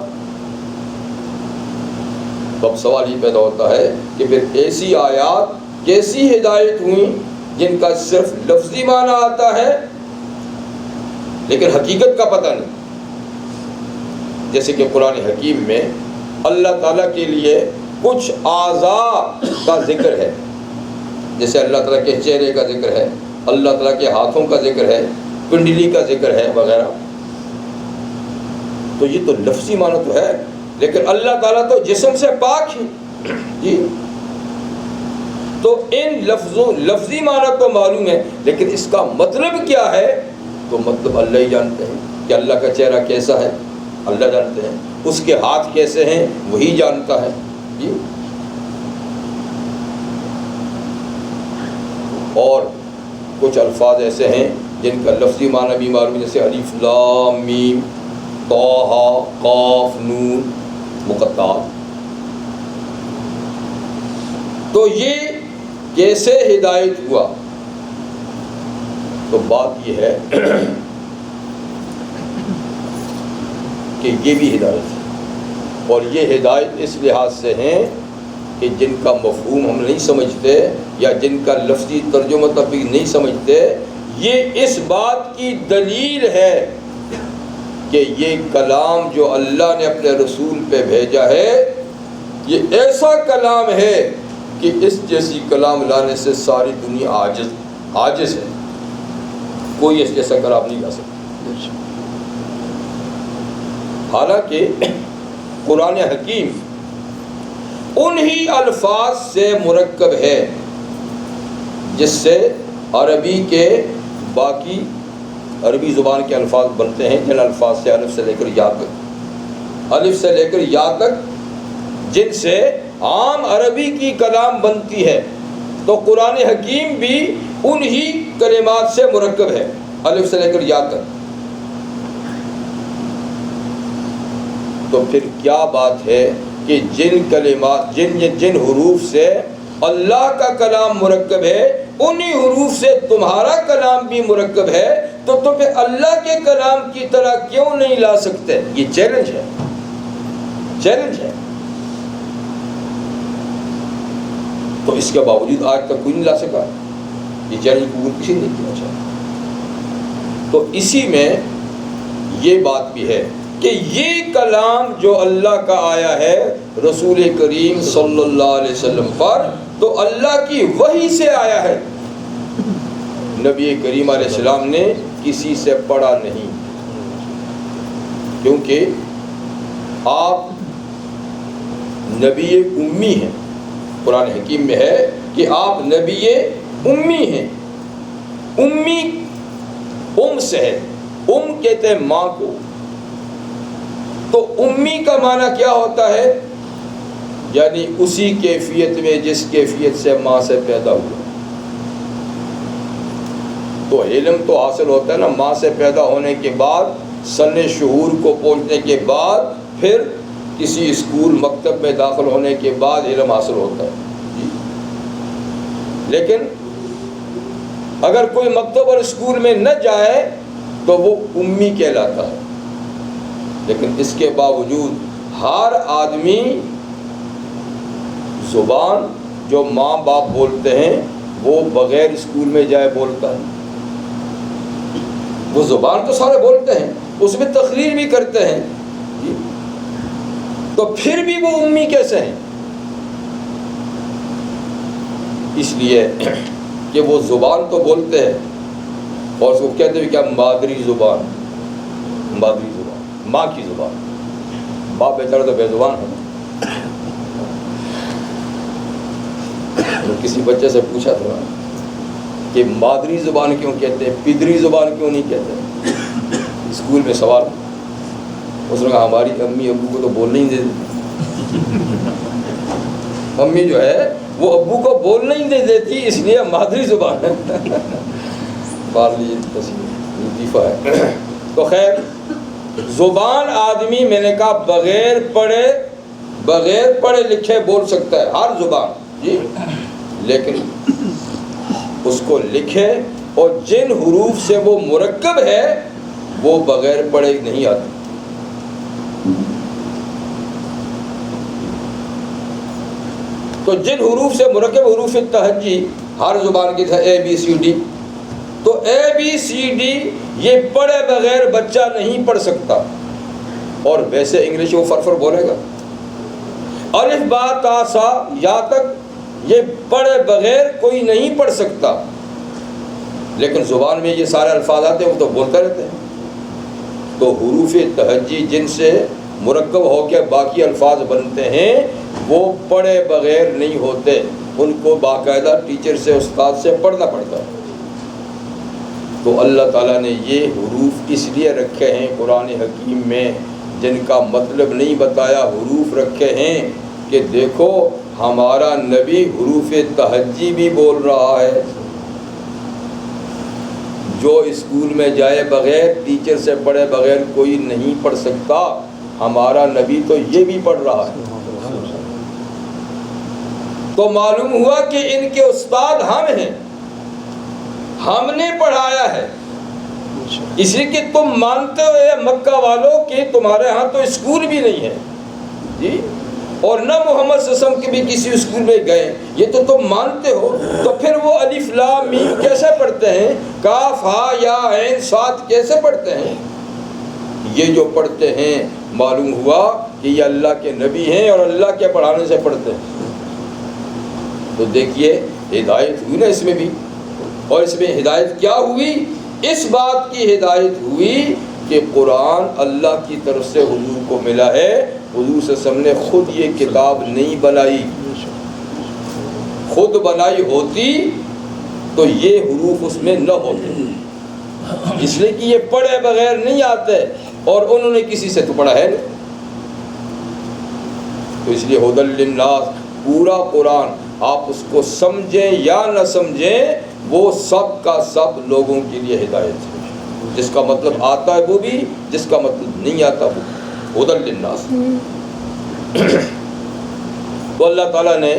تو اب سوال یہ پیدا ہوتا ہے کہ پھر ایسی آیات کیسی ہدایت ہوئیں جن کا صرف لفظی معنی آتا ہے لیکن حقیقت کا پتہ نہیں؟ جیسے کہ قرآن حکیم میں اللہ تعالیٰ کے لیے کچھ اعضاء کا ذکر ہے، جیسے اللہ تعالیٰ کے چہرے کا ذکر ہے، اللہ تعالیٰ کے ہاتھوں کا ذکر ہے، کنڈلی کا ذکر ہے وغیرہ، تو یہ تو لفظی معنی تو ہے، لیکن اللہ تعالیٰ تو جسم سے پاک ہی جی، تو ان لفظی معنی تو معلوم ہے، لیکن اس کا مطلب کیا ہے؟ تو مطلب اللہ ہی جانتے ہیں کہ اللہ کا چہرہ کیسا ہے، اللہ جانتے ہیں، اس کے ہاتھ کیسے ہیں وہی جانتا ہے جی۔ اور کچھ الفاظ ایسے ہیں جن کا لفظی معنی بھی معلوم ہے، جیسے الف لام میم طٰ قاف نون مقطعات۔ تو یہ کیسے ہدایت ہوا؟ تو بات یہ ہے کہ یہ بھی ہدایت ہے، اور یہ ہدایت اس لحاظ سے ہیں کہ جن کا مفہوم ہم نہیں سمجھتے یا جن کا لفظی ترجمہ تک نہیں سمجھتے، یہ اس بات کی دلیل ہے کہ یہ کلام جو اللہ نے اپنے رسول پہ بھیجا ہے یہ ایسا کلام ہے کہ اس جیسی کلام لانے سے ساری دنیا عاجز ہے، کوئی اس جیسا کلام نہیں لا سکتا۔ حالانکہ قرآن حکیم انہی الفاظ سے مرکب ہے جس سے عربی کے باقی عربی زبان کے الفاظ بنتے ہیں، جن الفاظ سے الف سے لے کر یا تک جن سے عام عربی کی کلام بنتی ہے، تو قرآن حکیم بھی انہی کلمات سے مرکب ہے، الف سے لے کر یا تک. تو پھر کیا بات ہے کہ جن کلمات جن حروف سے اللہ کا کلام مرکب ہے انہی حروف سے تمہارا کلام بھی مرکب ہے، تو تم اللہ کے کلام کی طرح کیوں نہیں لا سکتے؟ یہ چیلنج ہے، چیلنج ہے. تو اس کے باوجود آج تک کوئی نہیں لا سکا. یہ چیلنج قبول کسی نے نہیں کیا چاہتا. تو اسی میں یہ بات بھی ہے کہ یہ کلام جو اللہ کا آیا ہے رسول کریم صلی اللہ علیہ وسلم پر، تو اللہ کی وحی سے آیا ہے. نبی کریم علیہ السلام نے کسی سے پڑھا نہیں، کیونکہ آپ نبی امی ہیں. قرآن حکیم میں ہے کہ آپ نبی امی ہیں. امی ام سے ہے، ام کہتے ہیں ماں کو. تو امی کا معنی کیا ہوتا ہے؟ یعنی اسی کیفیت میں جس کیفیت سے ماں سے پیدا ہوا. تو علم تو حاصل ہوتا ہے نا ماں سے پیدا ہونے کے بعد، سن شعور کو پہنچنے کے بعد، پھر کسی اسکول مکتب میں داخل ہونے کے بعد علم حاصل ہوتا ہے. لیکن اگر کوئی مکتب اور اسکول میں نہ جائے تو وہ امی کہلاتا ہے. لیکن اس کے باوجود ہر آدمی زبان جو ماں باپ بولتے ہیں وہ بغیر اسکول میں جائے بولتا ہے. وہ زبان تو سارے بولتے ہیں، اس میں تقریر بھی کرتے ہیں، تو پھر بھی وہ امی کیسے ہیں؟ اس لیے کہ وہ زبان تو بولتے ہیں اور اس کو کہتے ہیں کیا مادری زبان، مادری زبان، ماں کی زبان. باپ بیچارہ تو بے زبان ہے. کسی بچے سے پوچھا تھا کہ مادری زبان کیوں کہتے ہیں، پدری زبان کیوں نہیں کہتے؟ اسکول میں سوال. اس نے کہا ہماری امی ابو کو تو بولنے ہی نہیں دیتی. امی جو ہے وہ ابو کو بولنے ہی نہیں دیتی، اس لیے مادری زبان ہے. لطیفہ ہے. تو خیر زبان آدمی میں نے کہا بغیر پڑھے لکھے بول سکتا ہے، ہر زبان جی، لیکن اس کو لکھے اور جن حروف سے وہ مرکب ہے وہ بغیر پڑھے نہیں آتی. تو جن حروف سے مرکب حروف تہجی ہر زبان کی تھا اے بی سی ڈی، تو اے بی سی ڈی یہ پڑھے بغیر بچہ نہیں پڑھ سکتا. اور ویسے انگلش وہ فرفر بولے گا. الف با تا سا یا تک یہ پڑھے بغیر کوئی نہیں پڑھ سکتا. لیکن زبان میں یہ سارے الفاظ آتے ہیں وہ تو بولتے رہتے ہیں. تو حروف تہجی جن سے مرکب ہو کے باقی الفاظ بنتے ہیں وہ پڑھے بغیر نہیں ہوتے، ان کو باقاعدہ ٹیچر سے استاد سے پڑھنا پڑتا ہے. تو اللہ تعالیٰ نے یہ حروف اس لیے رکھے ہیں قرآن حکیم میں، جن کا مطلب نہیں بتایا، حروف رکھے ہیں کہ دیکھو ہمارا نبی حروف تہجی بھی بول رہا ہے. جو اسکول میں جائے بغیر ٹیچر سے پڑھے بغیر کوئی نہیں پڑھ سکتا، ہمارا نبی تو یہ بھی پڑھ رہا ہے. تو معلوم ہوا کہ ان کے استاد ہم ہیں، ہم نے پڑھایا ہے. اس لیے کہ تم مانتے ہو مکہ والوں کہ تمہارے ہاں تو اسکول بھی نہیں ہے جی، اور نہ محمد صلی اللہ علیہ وسلم کے بھی کسی اسکول میں گئے، یہ تو تم مانتے ہو. تو پھر وہ الف لام میم کیسے پڑھتے ہیں، کاف ہا یا عین صاد کیسے پڑھتے ہیں؟ یہ جو پڑھتے ہیں معلوم ہوا کہ یہ اللہ کے نبی ہیں اور اللہ کے پڑھانے سے پڑھتے ہیں. تو دیکھیے ہدایت ہوئی نا اس میں بھی. اور اس میں ہدایت کیا ہوئی؟ اس بات کی ہدایت ہوئی کہ قرآن اللہ کی طرف سے حضور کو ملا ہے. حضور صلی اللہ علیہ وسلم نے خود یہ کتاب نہیں بنائی. خود بنائی ہوتی تو یہ حروف اس میں نہ ہوتے، اس لیے کہ یہ پڑھے بغیر نہیں آتے اور انہوں نے کسی سے تو پڑھا ہے نہیں. تو اس لیے ھدی للناس پورا قرآن آپ اس کو سمجھیں یا نہ سمجھیں، وہ سب کا سب لوگوں کے لیے ہدایت ہے. جس کا مطلب آتا ہے وہ بھی, جس کا مطلب نہیں آتا وہ ہدی للناس. تو اللہ تعالیٰ نے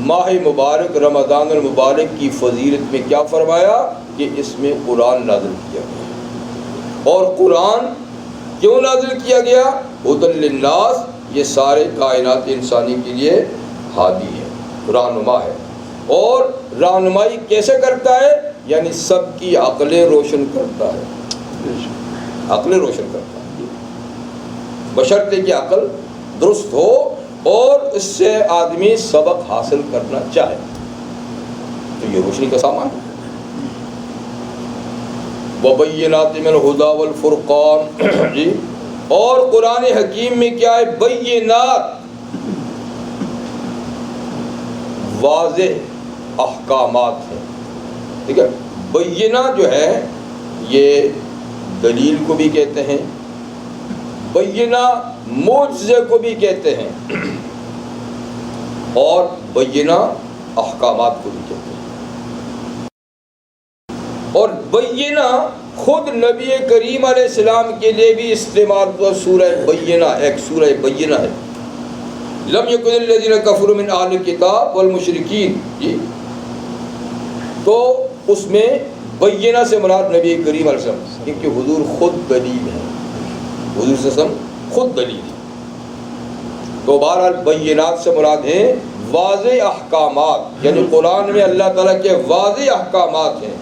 ماہ مبارک رمضان المبارک کی فضیلت میں کیا فرمایا کہ اس میں قرآن نازل کیا گیا. اور قرآن کیوں نازل کیا گیا؟ ہدی للناس, یہ سارے کائنات انسانی کے لیے ہادی ہے, رہنما ہے. اور رہنمائی کیسے کرتا ہے؟ یعنی سب کی عقلیں روشن کرتا ہے, عقلیں روشن کرتا ہے, بشرطے کہ عقل درست ہو اور اس سے آدمی سبق حاصل کرنا چاہے. تو یہ روشنی کا سامان ہے. وَبَيِّنَاتٍ مِّنَ الْهُدَىٰ وَالْفُرْقَانِ جی. اور قرآن حکیم میں کیا ہے؟ بینات, واضح احکامات ہیں. ٹھیک ہے. بینہ جو ہے یہ دلیل کو بھی کہتے ہیں, بینہ معجزے کو بھی کہتے ہیں, اور بینہ احکامات کو بھی کہتے ہیں. اور بینہ خود نبی کریم علیہ السلام کے لیے بھی استعمال ہوا. سورہ بینہ ایک سورہ بینہ ہے. لم یکن الذین کفروا من اہل الکتاب والمشرکین جی. تو اس میں بینہ سے مراد نبی کریم علیہ السلام, کیونکہ حضور خود دلیل ہے, حضور صلی اللہ علیہ وسلم خود دلیل ہے. تو بہرحال بینات سے مراد ہیں واضح احکامات, یعنی قرآن میں اللہ تعالیٰ کے واضح احکامات ہیں.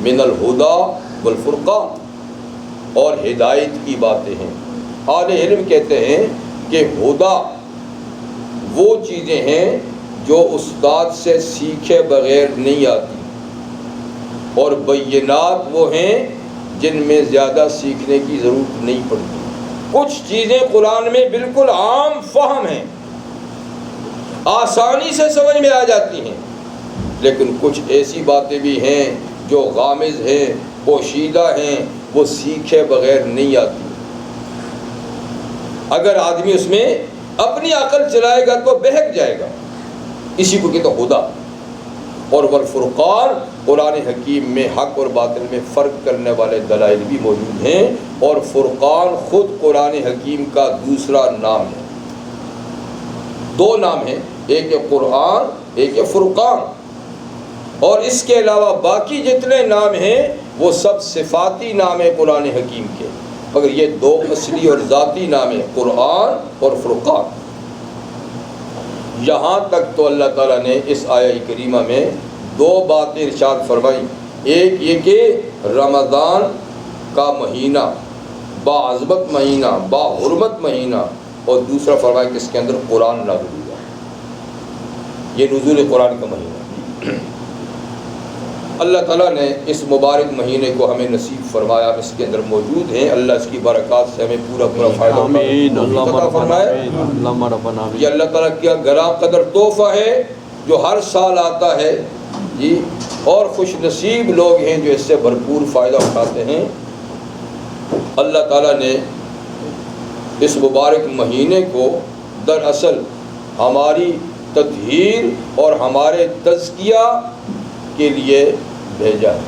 من الہدیٰ والفرقان, اور ہدایت کی باتیں ہیں. اہل علم کہتے ہیں کہ ہدیٰ وہ چیزیں ہیں جو استاد سے سیکھے بغیر نہیں آتی, اور بینات وہ ہیں جن میں زیادہ سیکھنے کی ضرورت نہیں پڑتی. کچھ چیزیں قرآن میں بالکل عام فہم ہیں, آسانی سے سمجھ میں آ جاتی ہیں, لیکن کچھ ایسی باتیں بھی ہیں جو غامض ہیں, پوشیدہ ہیں, وہ سیکھے بغیر نہیں آتی. اگر آدمی اس میں اپنی عقل چلائے گا تو بہک جائے گا. اسی کو کہتے ہیں ہدیٰ. اور والفرقان, قرآن حکیم میں حق اور باطل میں فرق کرنے والے دلائل بھی موجود ہیں, اور فرقان خود قرآن حکیم کا دوسرا نام ہے. دو نام ہیں, ایک ہے قرآن, ایک ہے فرقان. اور اس کے علاوہ باقی جتنے نام ہیں وہ سب صفاتی نام ہیں قرآن حکیم کے, مگر یہ دو اصلی اور ذاتی نام ہیں, قرآن اور فرقان. یہاں تک تو اللہ تعالیٰ نے اس آیہ کریمہ میں دو باتیں ارشاد فرمائی. ایک یہ کہ رمضان کا مہینہ باعظمت مہینہ, باحرمت مہینہ, اور دوسرا فرمایا کہ اس کے اندر قرآن نازل ہوا. یہ نزول قرآن کا مہینہ. اللہ تعالیٰ نے اس مبارک مہینے کو ہمیں نصیب فرمایا, اس کے اندر موجود ہیں. اللہ اس کی برکات سے ہمیں پورا پورا فائدہ فرمائے. یہ اللہ تعالیٰ کا گراں قدر تحفہ ہے جو ہر سال آتا ہے جی, اور خوش نصیب لوگ ہیں جو اس سے بھرپور فائدہ اٹھاتے ہیں. اللہ تعالیٰ نے اس مبارک مہینے کو دراصل ہماری تطہیر اور ہمارے تزکیہ کے لیے بھیجا ہے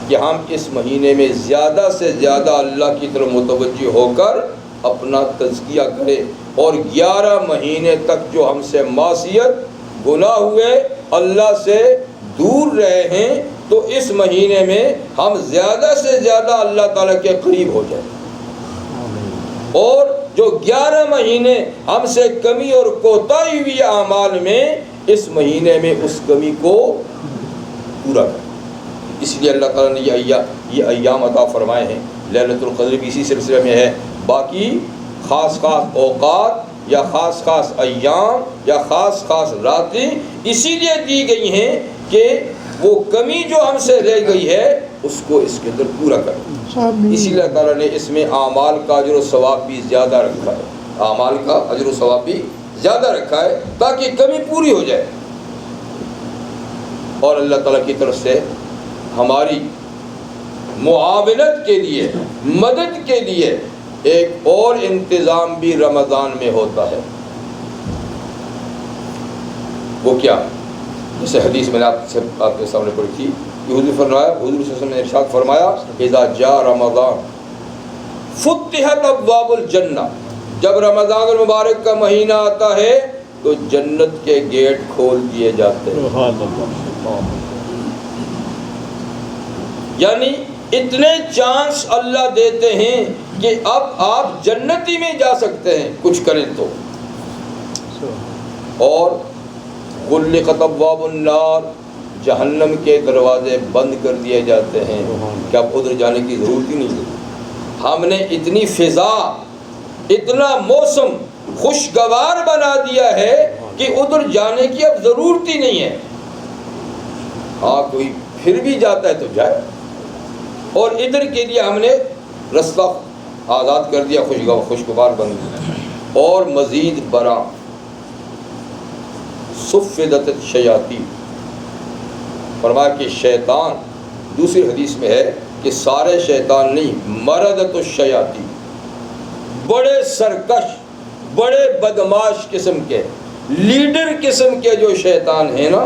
کہ ہم اس مہینے میں زیادہ سے زیادہ اللہ کی طرف متوجہ ہو کر اپنا تزکیہ کریں, اور 11 مہینے تک جو ہم سے معصیت گناہ ہوئے اللہ سے دور رہے ہیں, تو اس مہینے میں ہم زیادہ سے زیادہ اللہ تعالیٰ کے قریب ہو جائیں, اور جو 11 مہینے ہم سے کمی اور کوتاہی ہوئی اعمال میں, اس مہینے میں اس کمی کو پورا کریں. اس لیے اللہ تعالیٰ نے یہ ایام عطا فرمائے ہیں. لیلۃ القدر بھی اسی سلسلے میں ہے. باقی خاص خاص اوقات یا خاص خاص ایام یا خاص خاص راتیں اسی لیے دی گئی ہیں کہ وہ کمی جو ہم سے رہ گئی ہے اس کو اس کے اندر پورا کریں. اسی لیے اللہ تعالیٰ نے اس میں اعمال کا اجر و ثواب بھی زیادہ رکھا ہے, اعمال کا اجر و ثواب بھی زیادہ رکھا ہے تاکہ کمی پوری ہو جائے. اور اللہ تعالیٰ کی طرف سے ہماری معاونت کے لیے, مدد کے لیے ایک اور انتظام بھی رمضان میں ہوتا ہے. وہ کیا؟ جیسے حدیث میں نے آپ کے سامنے پڑھی تھی کہ حضور صلی اللہ علیہ وسلم نے ارشاد فرمایا اذا جاء رمضان فتحت ابواب الجنہ، جب رمضان المبارک کا مہینہ آتا ہے تو جنت کے گیٹ کھول دیے جاتے ہیں. یعنی اتنے چانس اللہ دیتے ہیں کہ اب آپ جنتی میں جا سکتے ہیں کچھ کریں تو. اور غلقت ابواب النار، جہنم کے دروازے بند کر دیے جاتے ہیں کہ اب ادھر جانے کی ضرورت ہی نہیں ہے. ہم نے اتنی فضا، اتنا موسم خوشگوار بنا دیا ہے کہ ادھر جانے کی اب ضرورت ہی نہیں ہے. ہاں کوئی پھر بھی جاتا ہے تو جائے، اور ادھر کے لیے ہم نے رستہ آزاد کر دیا، خوشگوار بن دیا. اور مزید برآں صفدت الشیاطین، فرمایا کہ شیطان، دوسری حدیث میں ہے کہ سارے شیطان نہیں، مردت الشیاطین، بڑے سرکش، بڑے بدماش قسم کے، لیڈر قسم کے جو شیطان ہیں نا،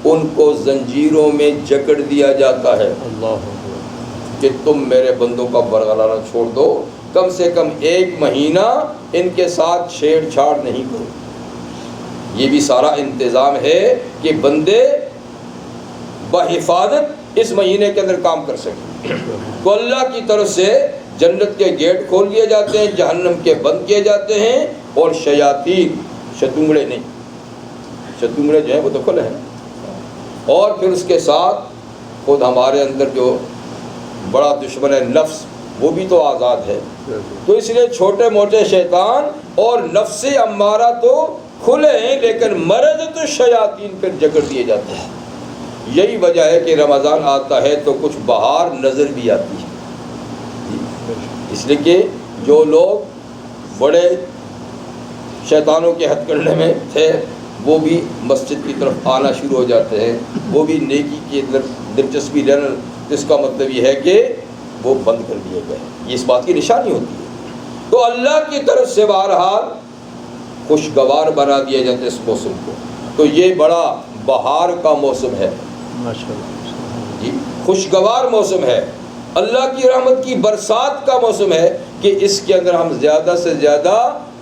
ان کو زنجیروں میں جکڑ دیا جاتا ہے کہ تم میرے بندوں کا برگلانا چھوڑ دو، کم سے کم 1 مہینہ ان کے ساتھ چھیڑ چھاڑ نہیں کرو. یہ بھی سارا انتظام ہے کہ بندے بحفاظت اس مہینے کے اندر کام کر سکیں. تو اللہ کی طرف سے جنت کے گیٹ کھول دیے جاتے ہیں، جہنم کے بند کیے جاتے ہیں، اور شیاطین، شتونگڑے نہیں، شتونگڑے جو ہیں وہ تو کھلے ہیں. اور پھر اس کے ساتھ خود ہمارے اندر جو بڑا دشمن ہے نفس، وہ بھی تو آزاد ہے. تو اس لیے چھوٹے موٹے شیطان اور نفس امارہ تو کھلے ہیں، لیکن مردۃ الشیاطین پھر جکڑ دیے جاتے ہیں. یہی وجہ ہے کہ رمضان آتا ہے تو کچھ بہار نظر بھی آتی ہے. اس لیے کہ جو لوگ بڑے شیطانوں کے ہتھ کنڈے میں تھے وہ بھی مسجد کی طرف آنا شروع ہو جاتے ہیں، وہ بھی نیکی کی دلچسپی لینا. اس کا مطلب یہ ہے کہ وہ بند کر دیے گئے. یہ اس بات کی نشانی ہوتی ہے. تو اللہ کی طرف سے بہرحال خوشگوار بنا دیا جاتا ہے اس موسم کو. تو یہ بڑا بہار کا موسم ہے جی، خوشگوار موسم ہے، اللہ کی رحمت کی برسات کا موسم ہے کہ اس کے اندر ہم زیادہ سے زیادہ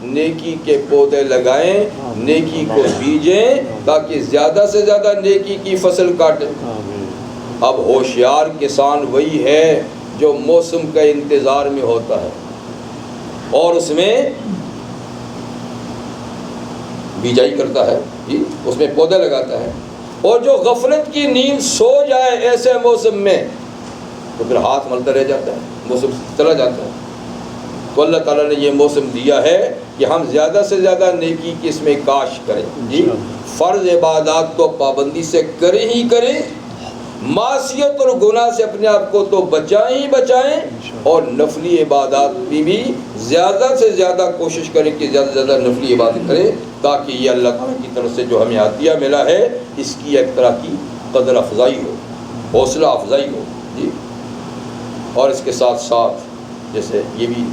نیکی کے پودے لگائیں، نیکی کو بیجیں، تاکہ زیادہ سے زیادہ نیکی کی فصل کاٹیں. اب ہوشیار کسان وہی ہے جو موسم کا انتظار میں ہوتا ہے اور اس میں بیجائی کرتا ہے جی، اس میں پودے لگاتا ہے. اور جو غفلت کی نیند سو جائے ایسے موسم میں تو پھر ہاتھ ملتا رہ جاتا ہے، موسم چلا جاتا ہے. تو اللہ تعالیٰ نے یہ موسم دیا ہے کہ ہم زیادہ سے زیادہ نیکی کی اس میں کاش کریں جی. فرض عبادات تو پابندی سے کریں ہی کریں، معصیت اور گناہ سے اپنے آپ کو تو بچائیں ہی بچائیں، اور نفلی عبادات بھی زیادہ سے زیادہ کوشش کریں کہ زیادہ سے زیادہ نفلی عبادت کریں، تاکہ یہ اللہ تعالیٰ کی طرف سے جو ہمیں عطیہ ملا ہے اس کی ایک طرح کی قدر افزائی ہو، حوصلہ افزائی ہو جی. اور اس کے ساتھ ساتھ جیسے یہ بھی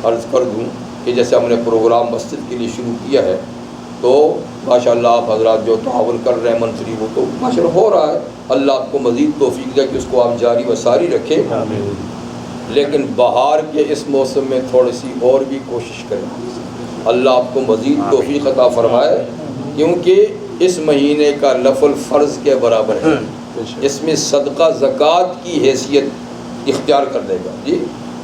عرض کر دوں کہ جیسے ہم نے پروگرام مسجد کے لیے شروع کیا ہے تو ماشاءاللہ آپ حضرات جو تعاون کر رہے ہیں منفری، وہ تو ماشاءاللہ ہو رہا ہے. اللہ آپ کو مزید توفیق دے کہ اس کو آپ جاری و ساری رکھیں. لیکن بہار کے اس موسم میں تھوڑی سی اور بھی کوشش کریں، اللہ آپ کو مزید توفیق عطا فرمائے، کیونکہ اس مہینے کا نفل فرض کے برابر ہے. اس میں صدقہ زکوٰۃ کی حیثیت اختیار کر دے گا جی.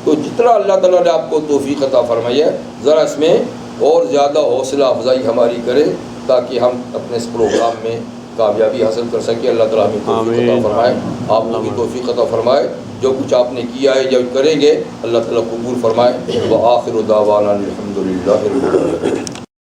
تو جتنا اللہ تعالیٰ نے آپ کو توفیق عطا فرمائی ہے، ذرا اس میں اور زیادہ حوصلہ افزائی ہماری کرے تاکہ ہم اپنے اس پروگرام میں کامیابی حاصل کر سکیں. اللہ تعالیٰ ہمیں توفیق عطا فرمائے، آپ کو بھی توفیق عطا فرمائے. جو کچھ آپ نے کیا ہے جو کریں گے اللہ تعالیٰ قبول فرمائے. وآخر دعوانا الحمد للہ رب العالمین.